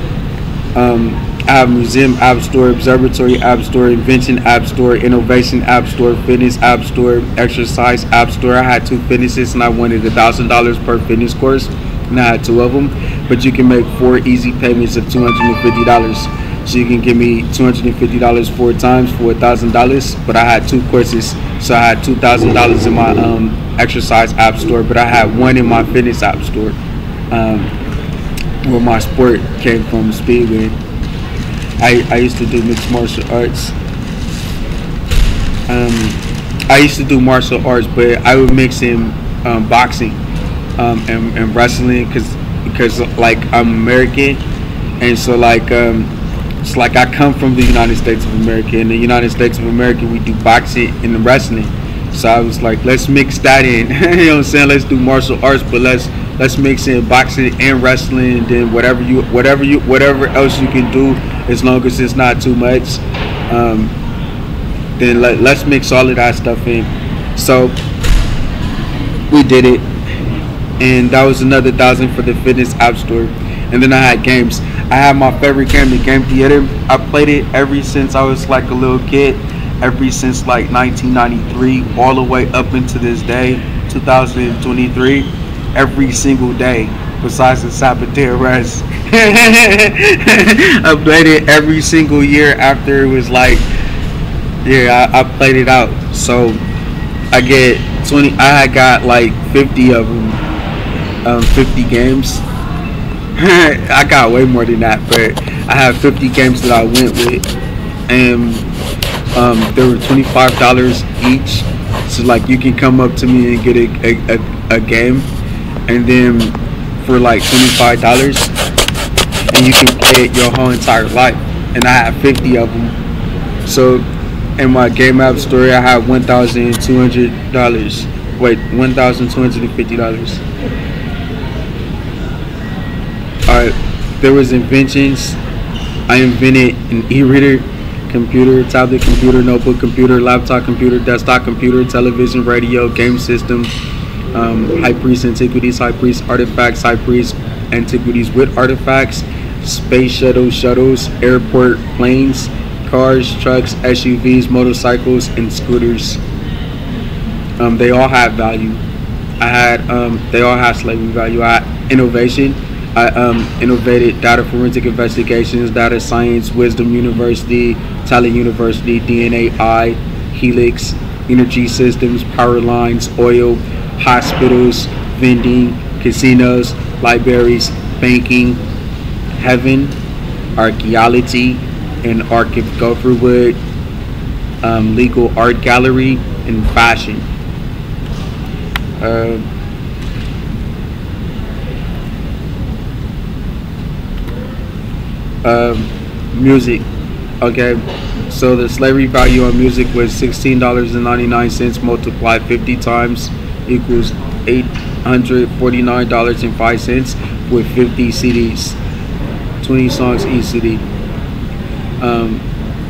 I have Museum App Store, Observatory App Store, Invention App Store, Innovation App Store, Fitness App Store, Exercise App Store. I had 2 fitnesses, and I wanted $1,000 per fitness course, and I had 2 of them. But you can make 4 easy payments of $250. So you can give me $250 4 times for $1,000. But I had 2 courses, so I had $2,000 in my Exercise App Store, but I had 1 in my Fitness App Store, where my sport came from, Speedway. I used to do mixed martial arts. I used to do martial arts, but I would mix in boxing and wrestling, because like I'm American, and so like it's like I come from the United States of America. In the United States of America, we do boxing and wrestling. So I was like, let's mix that in. You know what I'm saying? Let's do martial arts, but let's mix in boxing and wrestling, and then whatever else you can do, as long as it's not too much. Then let's mix all of that stuff in. So we did it, and that was another 1,000 for the Fitness App Store. And then I had games. I had my favorite game, the Game Theater. I played it ever since I was like a little kid, ever since like 1993, all the way up into this day, 2023, every single day, besides the Saboteur rest. I played it every single year after it was like, yeah, I played it out. So I get 20. I had got like 50 of them, 50 games. I got way more than that, but I have 50 games that I went with, and they were $25 each. So like you can come up to me and get a game, and then for like $25, and you can play it your whole entire life. And I have 50 of them. So in my game app store, I have $1,200. Wait, $1,250. Alright, there was inventions. I invented an e-reader, computer, tablet computer, notebook computer, laptop computer, desktop computer, television, radio, game system, high priest antiquities, high priest artifacts, high priest antiquities with artifacts, space shuttle, shuttles, airport planes, cars, trucks, SUVs, motorcycles, and scooters. They all have value. They all have slavery value. I had innovation. I innovated data forensic investigations, data science, Wisdom University, Talent University, DNA, Helix, energy systems, power lines, oil, hospitals, vending, casinos, libraries, banking, heaven, archaeology, and Archive Gopherwood, legal art gallery, and fashion. Music. Okay, so the slavery value on music was $16.99 multiplied 50 times equals $849.05 with 50 CDs, 20 songs each CD.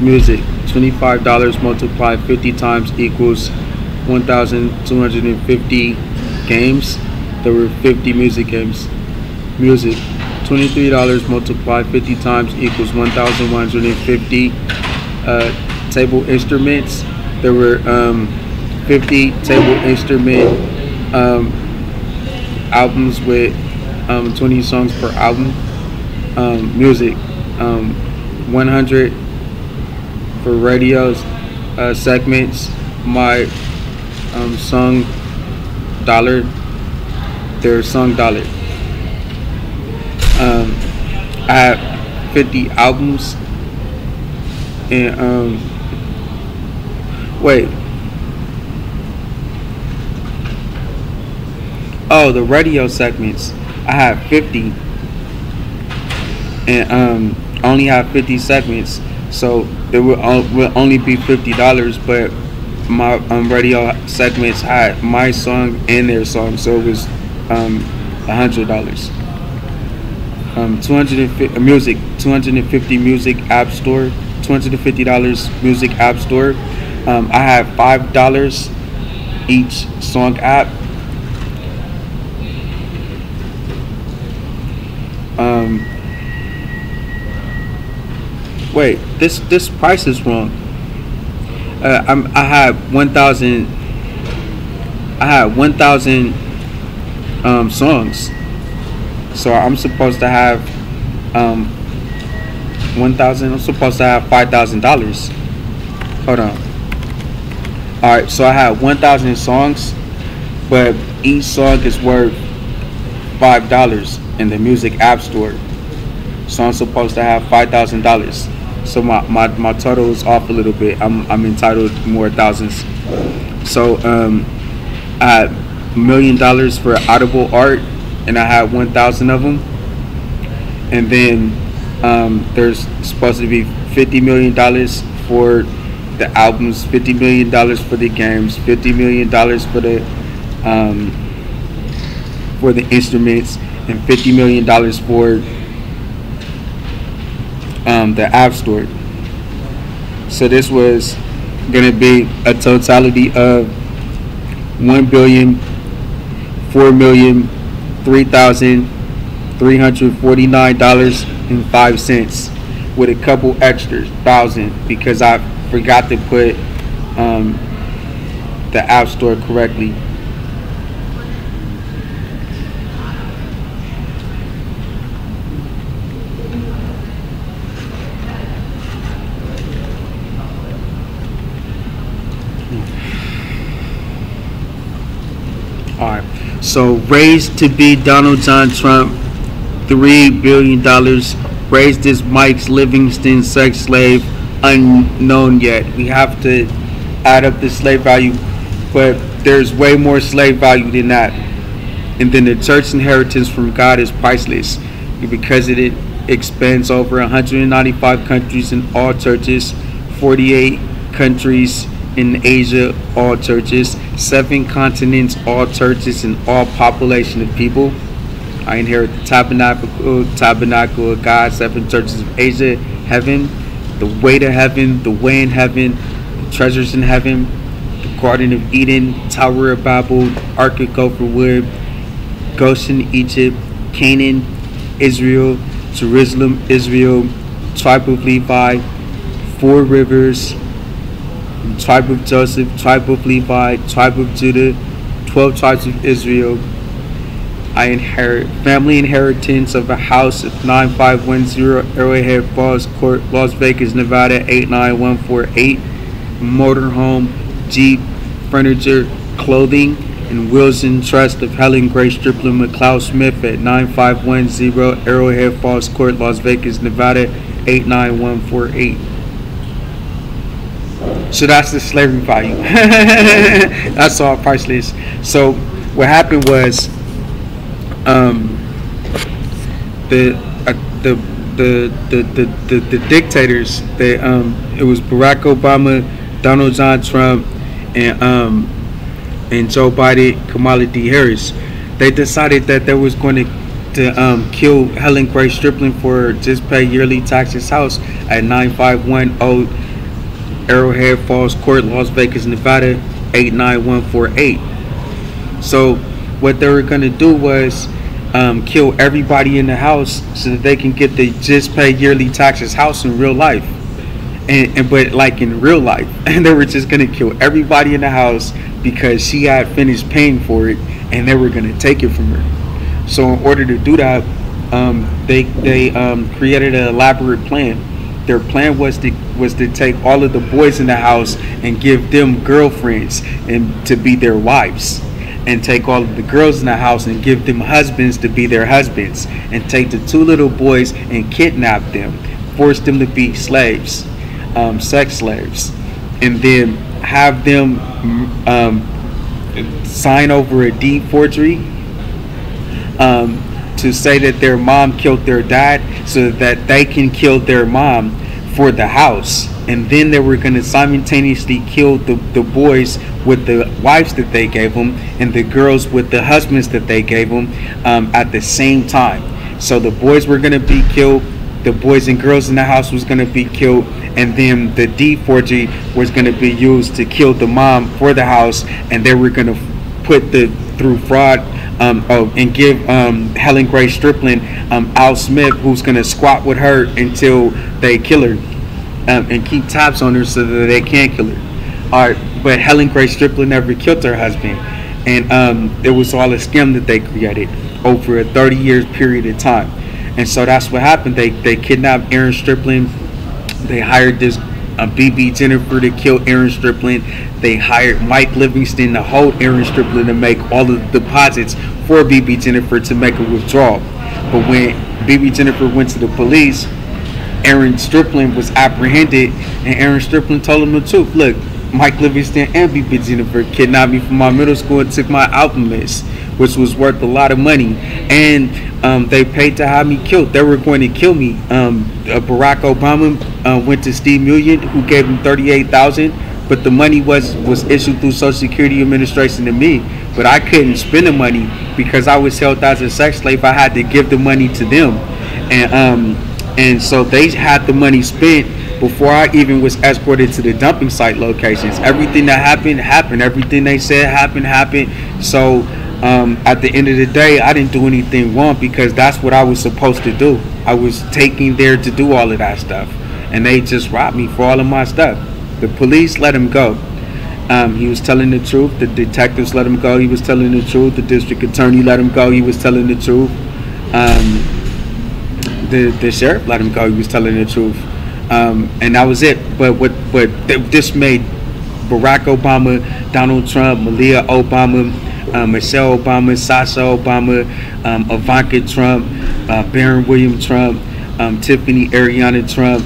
Music, $25 multiplied 50 times equals 1,250 games. There were 50 music games. Music, $23 multiplied 50 times equals 1,150 table instruments. There were 50 table instrument albums with 20 songs per album. Music, 100 for radios segments. My song dollar, their song dollar. I have 50 albums, and wait. Oh, the radio segments. I have 50, and I only have 50 segments, so it will only be $50. But my radio segments had my song and their song, so it was $100. 250 music, 250 music app store, $250 music app store. I have $5 each song app. Wait, this price is wrong. I have 1,000. I have 1,000 songs. So I'm supposed to have 1,000. I'm supposed to have $5,000. Hold on. All right, so I have 1,000 songs, but each song is worth $5 in the music app store. So I'm supposed to have $5,000. So my total is off a little bit. I'm entitled to more thousands. So I had $1 million for Audible art, and I had 1,000 of them. And then there's supposed to be $50 million for the albums, $50 million for the games, $50 million for the instruments, and $50 million for the app store. So this was gonna be a totality of $1,004,003,349.05 with a couple extras, 1,000, because I forgot to put the app store correctly. All right. So raised to be Donald John Trump, $3 billion. Raised as Mike Livingston sex slave, unknown yet. We have to add up the slave value, but there's way more slave value than that. And then the church inheritance from God is priceless because it expands over 195 countries in all churches, 48 countries in Asia, all churches, 7 continents, all churches, and all population of people. I inherit the tabernacle of God, 7 churches of Asia, heaven, the way to heaven, the way in heaven, the treasures in heaven, the Garden of Eden, Tower of Babel, Ark of Gopher Wood, Goshen, Egypt, Canaan, Israel, Jerusalem, Israel, tribe of Levi, 4 rivers, tribe of Joseph, tribe of Levi, tribe of Judah, 12 tribes of Israel. I inherit family inheritance of a house of 9510 Arrowhead Falls Court, Las Vegas, Nevada 89148. Motorhome, Jeep, furniture, clothing, and wills and trust of Helen Grace Stripling McLeod Smith at 9510 Arrowhead Falls Court, Las Vegas, Nevada 89148. So that's the slavery value. That's all priceless. So what happened was the dictators, it was Barack Obama, Donald John Trump, and Joe Biden, Kamala D. Harris. They decided that they was going to kill Helen Grace Stripling for just pay yearly taxes house at 9510 Arrowhead Falls Court, Las Vegas, Nevada 89148. So what they were going to do was kill everybody in the house so that they can get the just pay yearly taxes house in real life, but like in real life, and they were just going to kill everybody in the house because she had finished paying for it, and they were going to take it from her. So in order to do that, they created an elaborate plan. Their plan was to take all of the boys in the house and give them girlfriends and to be their wives, and take all of the girls in the house and give them husbands to be their husbands, and take the 2 little boys and kidnap them, force them to be slaves, sex slaves, and then have them sign over a deed forgery to say that their mom killed their dad so that they can kill their mom for the house. And then they were going to simultaneously kill the boys with the wives that they gave them and the girls with the husbands that they gave them at the same time. So the boys were going to be killed, the boys and girls in the house was going to be killed, and then the deed forgery was going to be used to kill the mom for the house, and they were going to put through fraud and give Helen Grace Stripling Al Smith, who's going to squat with her until they kill her, and keep tabs on her so that they can't kill her. All right, but Helen Grace Stripling never killed her husband, and it was all a scam that they created over a 30-year period of time. And so that's what happened. They kidnapped Aaron Stripling. They hired this BB Jennifer to kill Aaron Stripling. They hired Mike Livingston to hold Aaron Stripling to make all of the deposits for BB Jennifer to make a withdrawal. But when BB Jennifer went to the police, Aaron Stripling was apprehended, and Aaron Stripling told him the truth. Look, Mike Livingston and BB Jennifer kidnapped me from my middle school and took my album list, which was worth a lot of money, and they paid to have me killed. They were going to kill me. Barack Obama went to Steve Million, who gave him $38,000, but the money was issued through Social Security Administration to me. But I couldn't spend the money because I was held as a sex slave. I had to give the money to them, and so they had the money spent before I even was escorted to the dumping site locations. Everything that happened. Everything they said happened. So at the end of the day, I didn't do anything wrong because that's what I was supposed to do. I was taken there to do all of that stuff, and they just robbed me for all of my stuff. The police let him go. He was telling the truth. The detectives let him go. He was telling the truth. The district attorney let him go. He was telling the truth. The sheriff let him go. He was telling the truth. And that was it. But this made Barack Obama, Donald Trump, Malia Obama, Michelle Obama, Sasha Obama, Ivanka Trump, Barron William Trump, Tiffany Ariana Trump,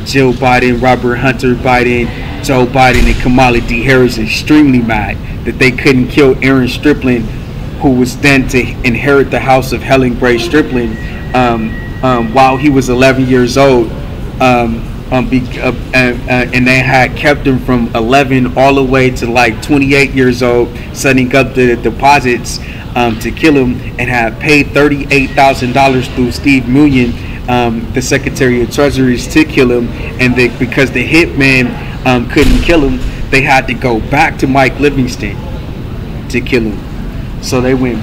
Jill Biden, Robert Hunter Biden, Joe Biden, and Kamala D. Harris extremely mad that they couldn't kill Aaron Strickland, who was then to inherit the house of Helen Gray Strickland while he was 11 years old. And they had kept him from 11 all the way to like 28 years old, setting up the deposits to kill him, and had paid $38,000 through Steve Mnuchin, the Secretary of Treasury, to kill him. And because the hitman couldn't kill him, they had to go back to Mike Livingston to kill him. So they went.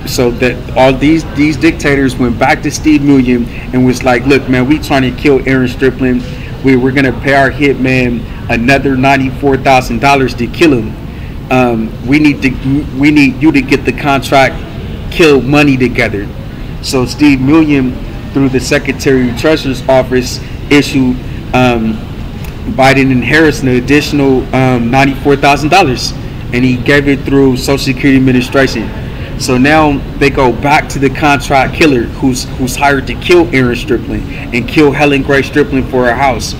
So that all these dictators went back to Steve Mnuchin and was like, "Look, man, we trying to kill Aaron Strickland. We're gonna pay our hitman another $94,000 to kill him. We need you to get the contract kill money together." So Steve Mnuchin, through the Secretary of Treasury's office, issued Biden and Harris an additional $94,000, and he gave it through Social Security Administration. So now they go back to the contract killer who's hired to kill Aaron Strickland and kill Helen Gray Strickland for her house.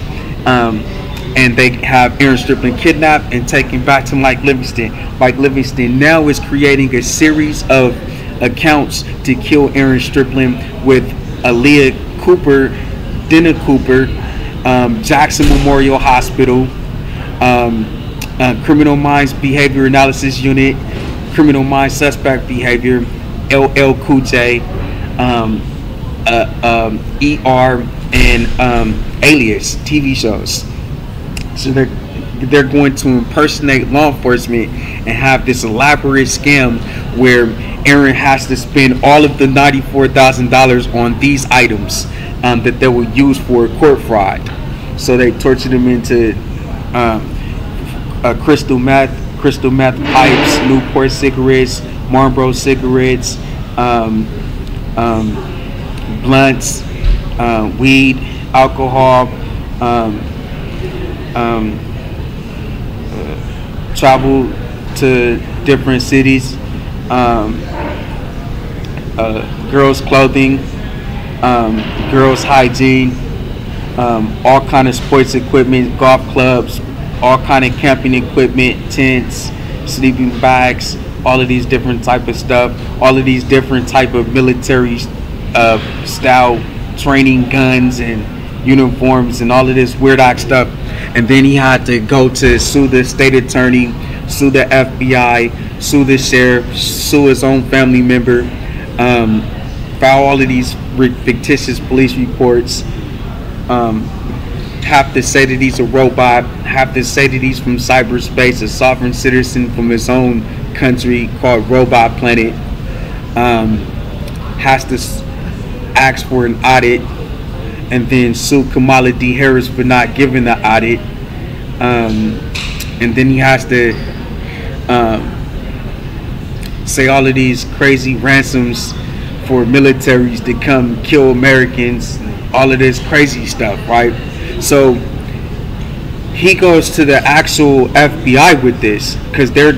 And they have Aaron Strickland kidnapped and taken back to Mike Livingston. Mike Livingston now is creating a series of accounts to kill Aaron Strickland with Aaliyah Cooper, Dana Cooper, Jackson Memorial Hospital, Criminal Minds Behavior Analysis Unit, Criminal Minds Suspect Behavior, LL Cool J, ER, and Alias TV shows. So they're going to impersonate law enforcement and have this elaborate scam where Aaron has to spend all of the $94,000 on these items that they will use for court fraud. So they tortured him into crystal meth pipes, Newport cigarettes, Marlboro cigarettes, blunts, weed, alcohol, travel to different cities, girls' clothing, girls' hygiene, all kind of sports equipment, golf clubs, all kind of camping equipment, tents, sleeping bags, all of these different type of stuff, all of these different type of military style training guns and uniforms and all of this weird act stuff. And then he had to go to sue the state attorney, sue the FBI, sue the sheriff, sue his own family member, file all of these fictitious police reports, have to say that he's a robot, have to say that he's from cyberspace, a sovereign citizen from his own country called Robot Planet, has to ask for an audit, and then sue Kamala D. Harris for not giving the audit, and then he has to say all of these crazy ransoms for militaries to come kill Americans, all of this crazy stuff, right? So he goes to the actual FBI with this because they're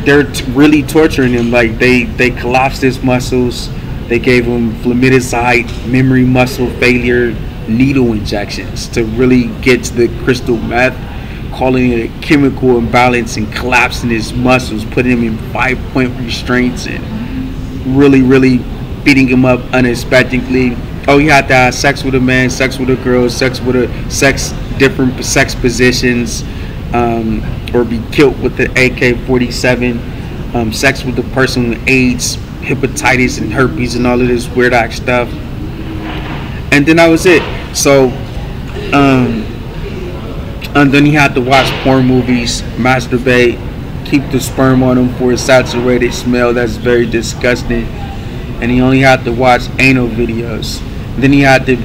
really torturing him. Like they collapsed his muscles, they gave him flumitazide, memory muscle failure, needle injections to really get to the crystal meth, calling it a chemical imbalance and collapsing his muscles, putting him in 5-point restraints and really beating him up unexpectedly. Oh, you had to have sex with a man, sex with a girl, different sex positions, or be killed with the AK-47, sex with a person with AIDS, hepatitis and herpes and all of this weird act stuff. And then that was it. So and then he had to watch porn movies, masturbate, keep the sperm on him for a saturated smell that's very disgusting, and he only had to watch anal videos. Then he had to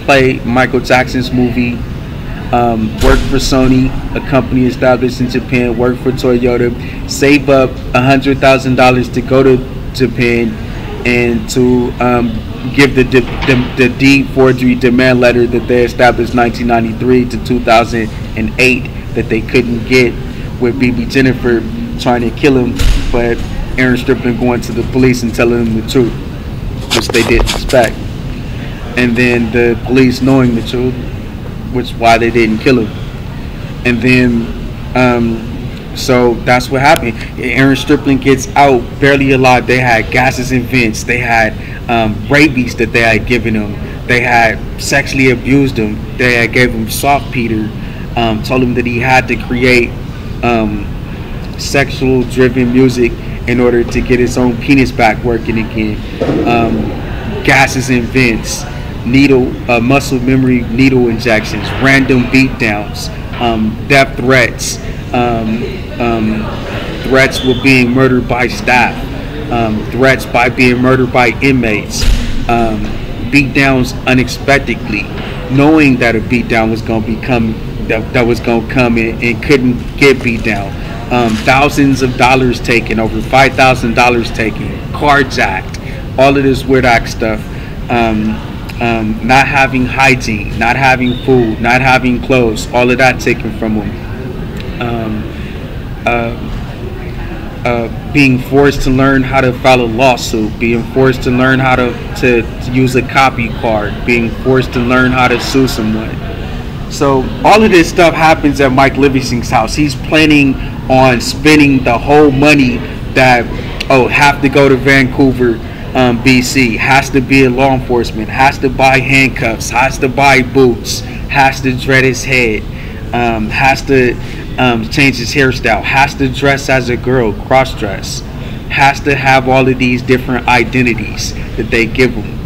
play Michael Jackson's movie, work for Sony, a company established in Japan, work for Toyota, save up $100,000 to go to Japan and to give the deed forgery demand letter that they established 1993 to 2008 that they couldn't get, with BB Jennifer trying to kill him but Aaron Strickland going to the police and telling them the truth, which they didn't expect. And then the police knowing the truth, which why they didn't kill him. And then so that's what happened. Aaron Strickland gets out barely alive. They had gases and vents. They had rabies that they had given him. They had sexually abused him. They had gave him saltpeter. Told him that he had to create sexual driven music in order to get his own penis back working again. Gases and vents, muscle memory needle injections, random beatdowns, death threats, threats with being murdered by staff, threats by being murdered by inmates, beatdowns unexpectedly, knowing that a beatdown was going to become that was going to come in and couldn't get beat down. Thousands of dollars taken, over $5,000 taken, carjacked, all of this weird act stuff. Not having hygiene, not having food, not having clothes, all of that taken from them. Being forced to learn how to file a lawsuit, being forced to learn how to use a copy card, being forced to learn how to sue someone. So all of this stuff happens at Mike Livingston's house. He's planning on spending the whole money that, have to go to Vancouver, BC, has to be a law enforcement, has to buy handcuffs, has to buy boots, has to dread his head, has to change his hairstyle, has to dress as a girl, cross-dress, has to have all of these different identities that they give him,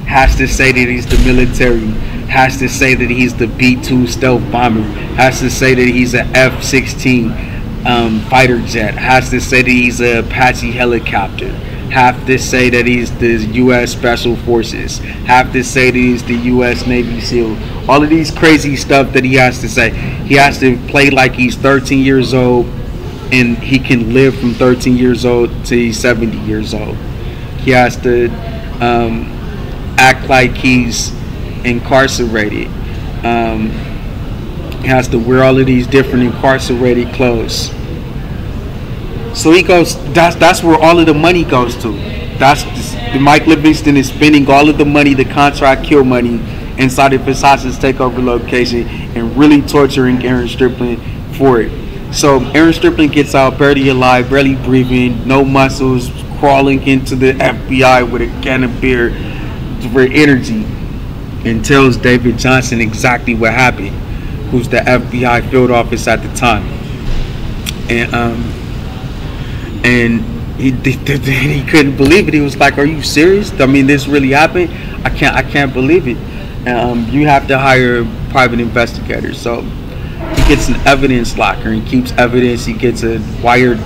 has to say that he's the military, has to say that he's the B-2 stealth bomber, has to say that he's an F-16 fighter jet, has to say that he's an Apache helicopter, have to say that he's the U.S. Special Forces, have to say that he's the U.S. Navy SEAL. All of these crazy stuff that he has to say. He has to play like he's 13 years old and he can live from 13 years old to he's 70 years old. He has to act like he's incarcerated. He has to wear all of these different incarcerated clothes. So he goes. That's where all of the money goes to. Mike Livingston is spending all of the money, the contract kill money, inside of his hostage takeover location, and really torturing Aaron Strickland for it. So Aaron Strickland gets out barely alive, barely breathing, no muscles, crawling into the FBI with a can of beer for energy, and tells David Johnson exactly what happened, who's the FBI field office at the time, and he couldn't believe it. He was like, "Are you serious? I mean, this really happened? I can't believe it." You have to hire private investigators. So he gets an evidence locker and keeps evidence. He gets a wired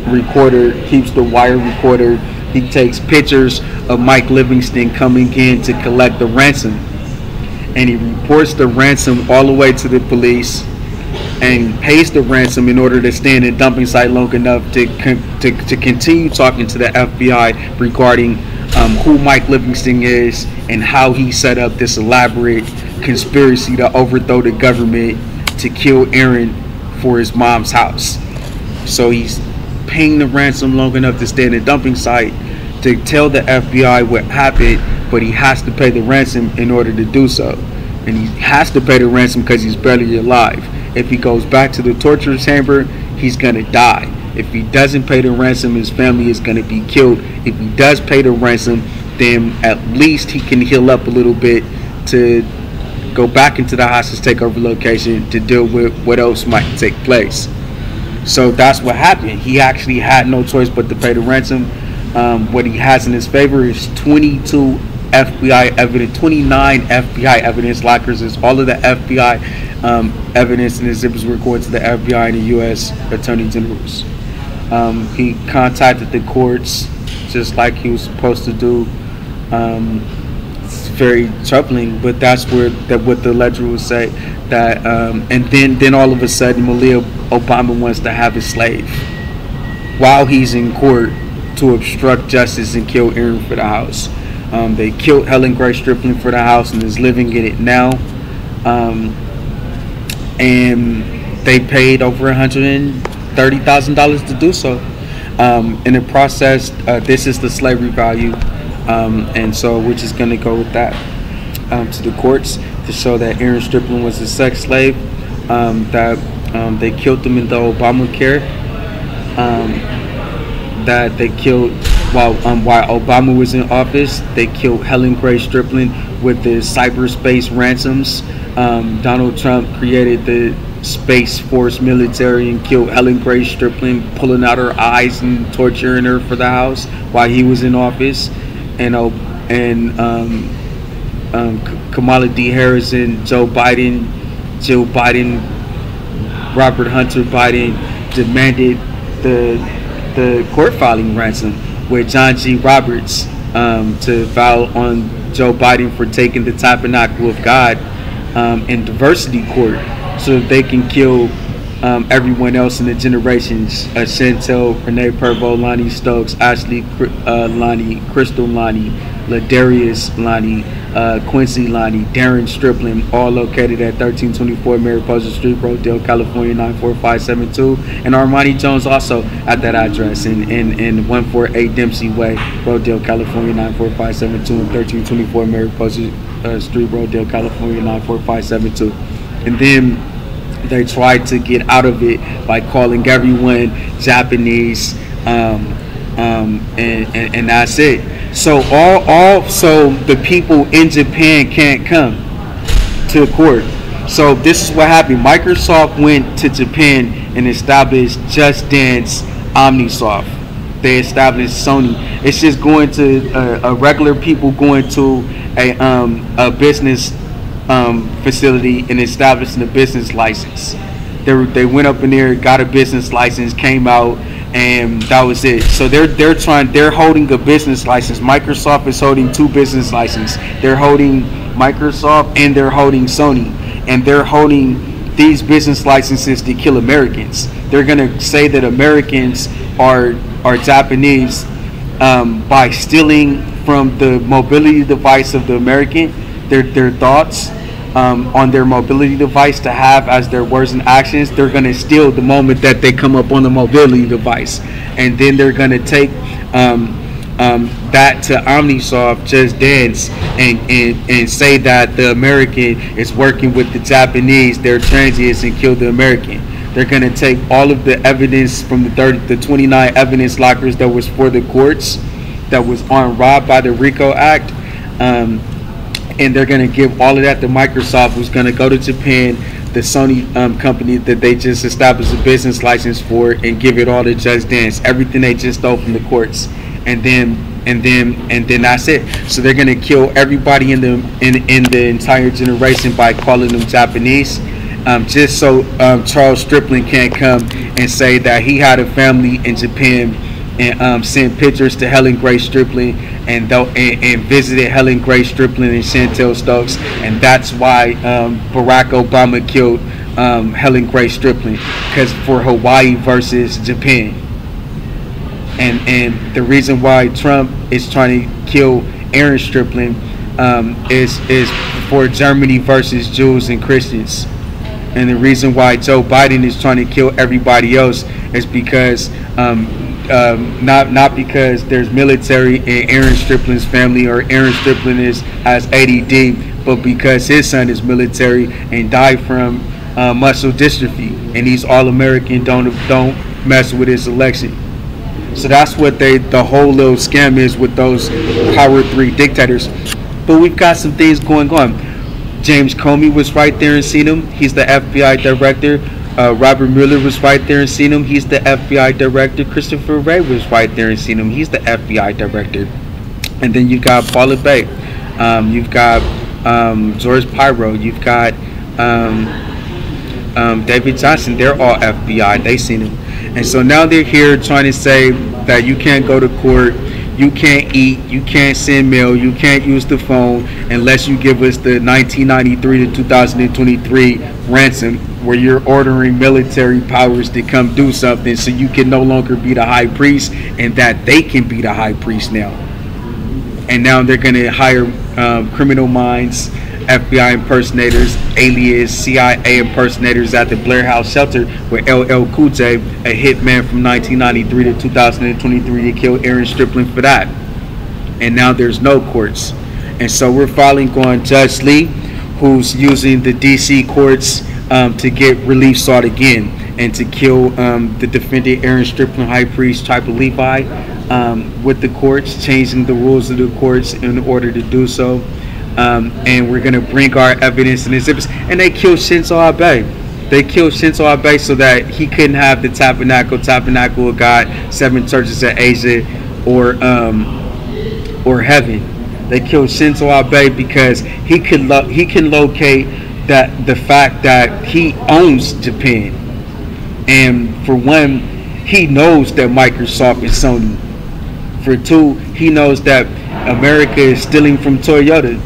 recorder, keeps the wire recorder. He takes pictures of Mike Livingston coming in to collect the ransom, and he reports the ransom all the way to the police, and pays the ransom in order to stay in the dumping site long enough to continue talking to the FBI regarding who Mike Livingston is and how he set up this elaborate conspiracy to overthrow the government to kill Aaron for his mom's house. So he's paying the ransom long enough to stay in the dumping site to tell the FBI what happened, but he has to pay the ransom in order to do so. And he has to pay the ransom because he's barely alive. If he goes back to the torture chamber, he's going to die. If he doesn't pay the ransom, his family is going to be killed. If he does pay the ransom, then at least he can heal up a little bit to go back into the hostage takeover location to deal with what else might take place. So that's what happened. He actually had no choice but to pay the ransom. What he has in his favor is 29 FBI evidence lockers. Is all of the FBI evidence and exhibits were recorded to the FBI and the U.S. Attorney Generals. He contacted the courts just like he was supposed to do. It's very troubling, but that's what the ledger would say. That and then all of a sudden, Malia Obama wants to have a slave while he's in court to obstruct justice and kill Aaron for the house. They killed Helen Grace Strickland for the house and is living in it now. And they paid over $130,000 to do so. In the process, this is the slavery value, and so we're just going to go with that to the courts to show that Aaron Strickland was a sex slave, that they killed him in the Obamacare, that they killed while Obama was in office. They killed Helen Grace Strickland with the cyberspace ransoms. Donald Trump created the Space Force military and killed Helen Grace Strickland, pulling out her eyes and torturing her for the House while he was in office. And Kamala D. Harris and Joe Biden, Robert Hunter Biden demanded the court filing ransom with John G. Roberts to file on Joe Biden for taking the Tabernacle of God in diversity court, so that they can kill everyone else in the generations: Chantel, Renee Pervo, Lonnie Stokes, Ashley Lonnie, Crystal Lonnie, Ladarius Lonnie, Quincy Lonnie, Darren Strickland, all located at 1324 Mariposa Street, Rodale, California 94572, and Armani Jones also at that address in 148 Dempsey Way, Rodale, California 94572, and 1324 Mariposa Street, Rodale, California 94572. And then they tried to get out of it by calling everyone Japanese, and that's it. So so the people in Japan can't come to the court. So this is what happened. Microsoft went to Japan and established Just Dance Omnisoft. They established Sony. It's just going to a regular people going to a business facility and establishing a business license. They went up in there, got a business license, came out, and that was it. So they're holding a business license. Microsoft is holding two business licenses. They're holding Microsoft and they're holding Sony, and they're holding these business licenses to kill Americans. They're gonna say that Americans are Japanese by stealing from the mobility device of the American their thoughts on their mobility device to have as their words and actions. They're going to steal the moment that they come up on the mobility device, and then they're going to take that to Omnisoft, Just Dance, and say that the American is working with the Japanese, they're transients, and kill the American. They're going to take all of the evidence from the 29 evidence lockers that was for the courts that was on robbed by the RICO Act, and they're going to give all of that to Microsoft, who's going to go to Japan, the Sony company that they just established a business license for, and give it all to Just Dance, everything they just stole from the courts, and then that's it. So they're going to kill everybody in the entire generation by calling them Japanese, just so Charles Strickland can't come and say that he had a family in Japan and sent pictures to Helen Grace Strickland and visited Helen Grace Strickland and Chantel Stokes, and that's why Barack Obama killed Helen Grace Strickland, because for Hawaii versus Japan, and the reason why Trump is trying to kill Aaron Strickland is for Germany versus Jews and Christians. And the reason why Joe Biden is trying to kill everybody else is because not because there's military in Aaron Strickland's family, or Aaron Strickland has ADD, but because his son is military and died from muscle dystrophy, and he's all American. Don't mess with his election. So that's what the whole little scam is with those Power 3 dictators. But we've got some things going on. James Comey was right there and seen him. He's the FBI director. Robert Mueller was right there and seen him. He's the FBI director. Christopher Wray was right there and seen him. He's the FBI director. And then you've got Paula Bay. You've got George Pyro. You've got David Johnson. They're all FBI. They seen him. And so now they're here trying to say that you can't go to court, you can't eat, you can't send mail, you can't use the phone unless you give us the 1993 to 2023 ransom, where you're ordering military powers to come do something so you can no longer be the high priest, and that they can be the high priest now. And now they're going to hire criminal minds FBI impersonators, alias CIA impersonators at the Blair House shelter with LL Cool J, a hitman from 1993 to 2023, to kill Aaron Strickland for that. And now there's no courts. And so we're filing on Judge Lee, who's using the DC courts to get relief sought again and to kill the defendant Aaron Strickland, High Priest Tribal Levi, with the courts, changing the rules of the courts in order to do so. And we're going to bring our evidence and exhibits. And they killed Shinzo Abe. They killed Shinzo Abe so that he couldn't have the Tabernacle of God, 7 churches of Asia, or heaven. They killed Shinzo Abe because he can locate that the fact that he owns Japan, and for one, he knows that Microsoft is Sony. For two, he knows that America is stealing from Toyota.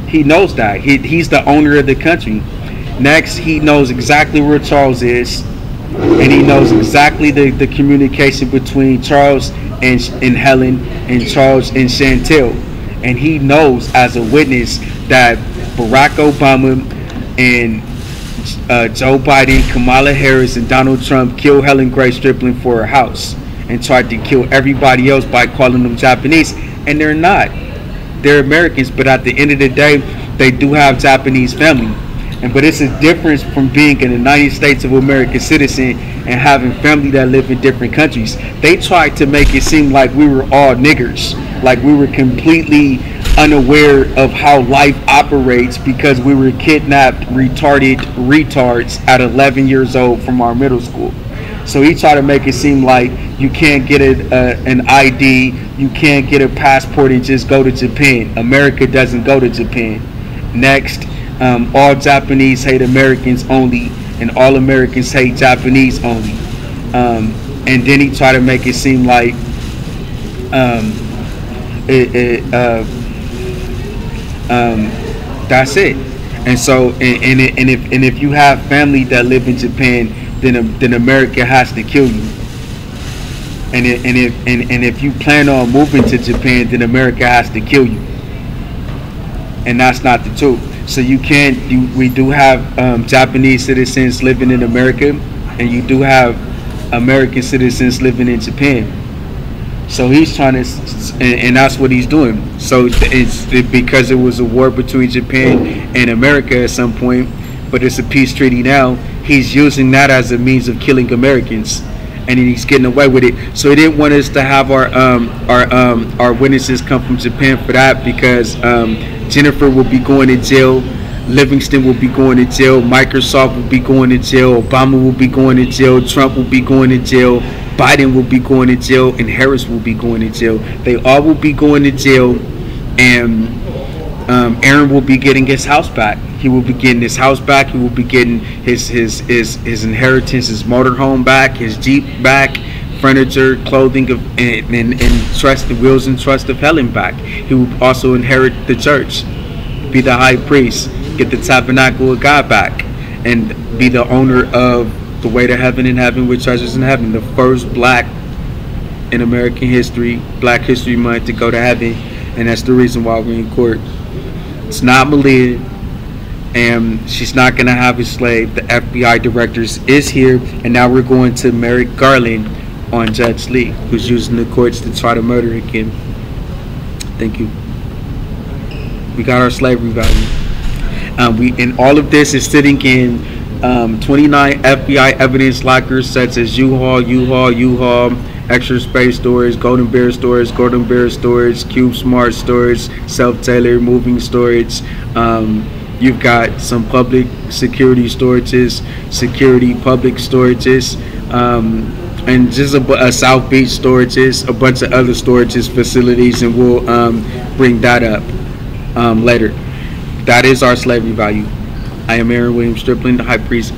He knows that. He's the owner of the country. Next, he knows exactly where Charles is, and he knows exactly the communication between Charles and Helen, and Charles and Chantel. And he knows as a witness that Barack Obama and Joe Biden, Kamala Harris, and Donald Trump killed Helen Grace Strickland for her house and tried to kill everybody else by calling them Japanese. And they're not. They're Americans, but at the end of the day, they do have Japanese family. But it's a difference from being an United States of America citizen and having family that live in different countries. They tried to make it seem like we were all niggers, like we were completely unaware of how life operates because we were kidnapped, retarded retards at 11 years old from our middle school. So he tried to make it seem like you can't get an ID, you can't get a passport and just go to Japan. America doesn't go to Japan. Next, all Japanese hate Americans only, and all Americans hate Japanese only. And then he tried to make it seem like that's it. And so, and if you have family that live in Japan, then America has to kill you. And if you plan on moving to Japan, then America has to kill you. And that's not the truth. So you can't. We do have Japanese citizens living in America, and you do have American citizens living in Japan. So he's trying to, and that's what he's doing. So it's because it was a war between Japan and America at some point, but it's a peace treaty now. He's using that as a means of killing Americans, and he's getting away with it. So he didn't want us to have our witnesses come from Japan for that, because Jennifer will be going to jail, Livingston will be going to jail, Microsoft will be going to jail, Obama will be going to jail, Trump will be going to jail, Biden will be going to jail, and Harris will be going to jail. They all will be going to jail, and Aaron will be getting his house back. He will be getting his house back. He will be getting his inheritance, his motorhome back, his Jeep back, furniture, clothing, and trust, the wills and trust of Helen back. He will also inherit the church, be the high priest, get the tabernacle of God back, and be the owner of the way to heaven and heaven with treasures in heaven. The first black in American history, Black History Month, to go to heaven, and that's the reason why we're in court. It's not Malia, and she's not going to have a slave. The FBI director is here, and now we're going to Merrick Garland on Judge Lee, who's using the courts to try to murder again. Thank you. We got our slavery value. And all of this is sitting in 29 FBI evidence lockers, such as U-Haul, Extra Space Storage, Golden Bear Storage, Cube Smart Storage, Self-Tailor Moving Storage. You've got some public security storages, public storages, and just a South Beach storages, a bunch of other storages facilities, and we'll bring that up later. That is our slavery value. I am Aaron William Strickland, the High Priest,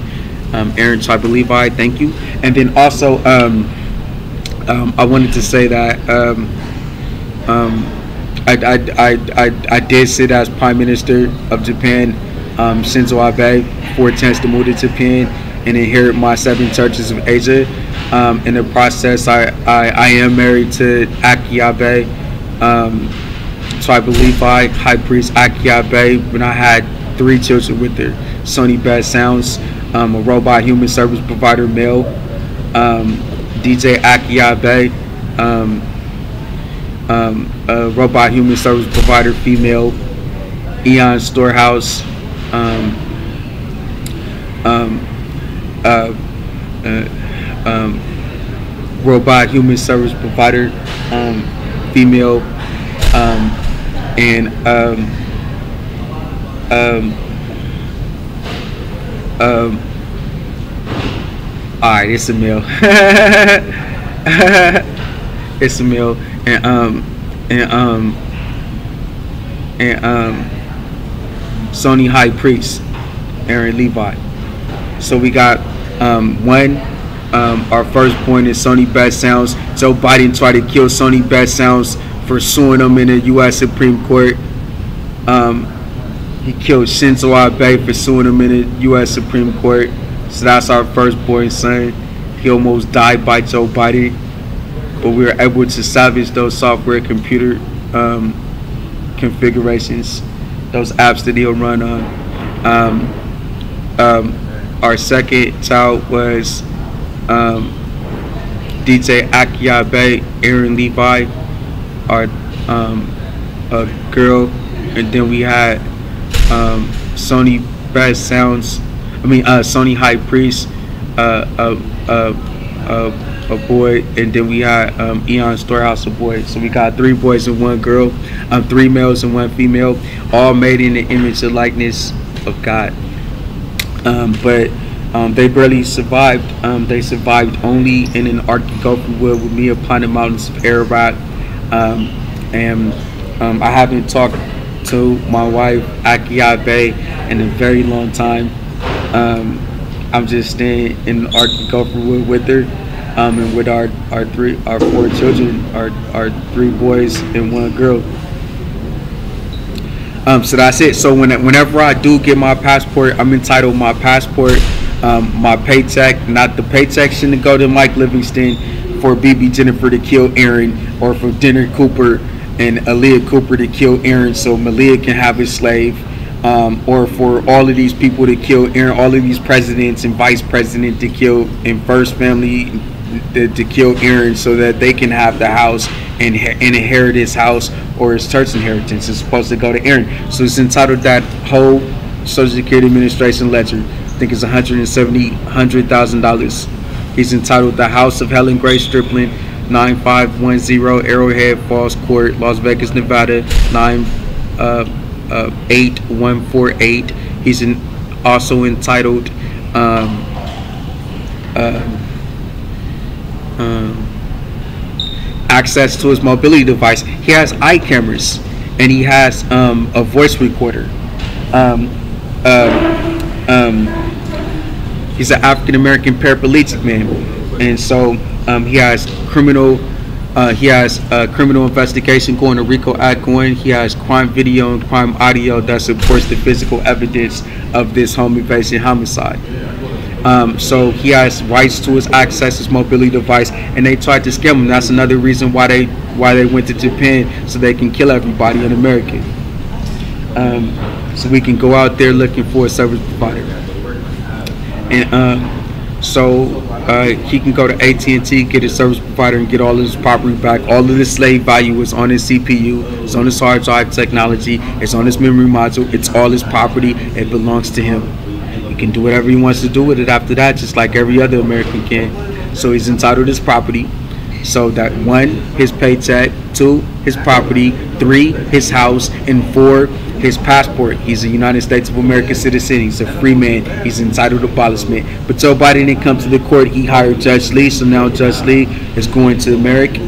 Aaron Tribal Levi. Thank you. And then also, I wanted to say that I did sit as Prime Minister of Japan, Shinzo Abe, 4 attempts to move to Japan and inherit my 7 churches of Asia. In the process, I am married to Aki Abe, tribe of Levi, high priest Akiabe, when I had 3 children with her. Sony Bad Sounds, a robot human service provider male. DJ Akiabe, a robot human service provider female. Eon Storehouse, robot human service provider female, and alright, it's a male. It's a male. And Sony High Priest Aaron Levi. So we got our first point is Sony Bad Sounds. Joe Biden tried to kill Sony Bad Sounds for suing him in the U.S. Supreme Court. He killed Shinzo Abe for suing him in the U.S. Supreme Court. So that's our firstborn son. He almost died by Joe Biden, but we were able to salvage those software computer configurations, those apps that he'll run on. Our second child was DJ Akiabe Aaron Levi, our a girl, and then we had Sony Bad Sounds. Sony High Priest, a boy, and then we had Eon Storehouse, a boy. So we got 3 boys and 1 girl, 3 males and 1 female, all made in the image and likeness of God. But they barely survived. They survived only in an Arctic open wood with me upon the mountains of Ararat. And I haven't talked to my wife Akiabe in a very long time. I'm just staying in the Arctic open wood with her, and with our 4 children, our 3 boys and 1 girl. So that's it. So whenever I do get my passport, I'm entitled my passport, my paycheck, not the paycheck shouldn't go to Mike Livingston for BB Jennifer to kill Aaron, or for Denner Cooper and Aaliyah Cooper to kill Aaron so Malia can have his slave, or for all of these people to kill Aaron, all of these presidents and vice presidents to kill, and first family to kill Aaron so that they can have the house and inherit his house, or his church inheritance is supposed to go to Aaron. So it's entitled that whole Social Security Administration ledger. I think it's $100,000. He's entitled the House of Helen Grace Strickland, 9510 Arrowhead Falls Court, Las Vegas, Nevada, 98148. He's also entitled access to his mobility device. He has eye cameras, and he has a voice recorder. He's an African American paraplegic man, and so he has criminal investigation going, a RICO Act going. He has crime video and crime audio that supports the physical evidence of this home invasion homicide. So he has rights to his access, his mobility device, and they tried to scam him. That's another reason why they went to Japan, so they can kill everybody in America. So we can go out there looking for a service provider, and so he can go to AT&T, get his service provider, and get all of his property back. All of the slave value is on his CPU, it's on his hard drive technology, it's on his memory module, it's all his property. It belongs to him. He can do whatever he wants to do with it after that, just like every other American can. So he's entitled to his property. So that 1, his paycheck, 2, his property, 3, his house, and 4, his passport. He's a United States of America citizen. He's a free man. He's entitled to abolishment. But Joe Biden didn't come to the court. He hired Judge Lee. So now Judge Lee is going to Merrick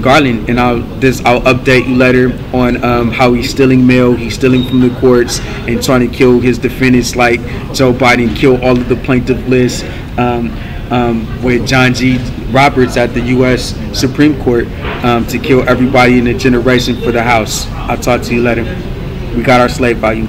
Garland, and I'll update you later on how he's stealing mail. He's stealing from the courts and trying to kill his defendants, like Joe Biden killed all of the plaintiff lists with John G. Roberts at the U.S. Supreme Court to kill everybody in a generation for the House. I'll talk to you later. We got our slave value.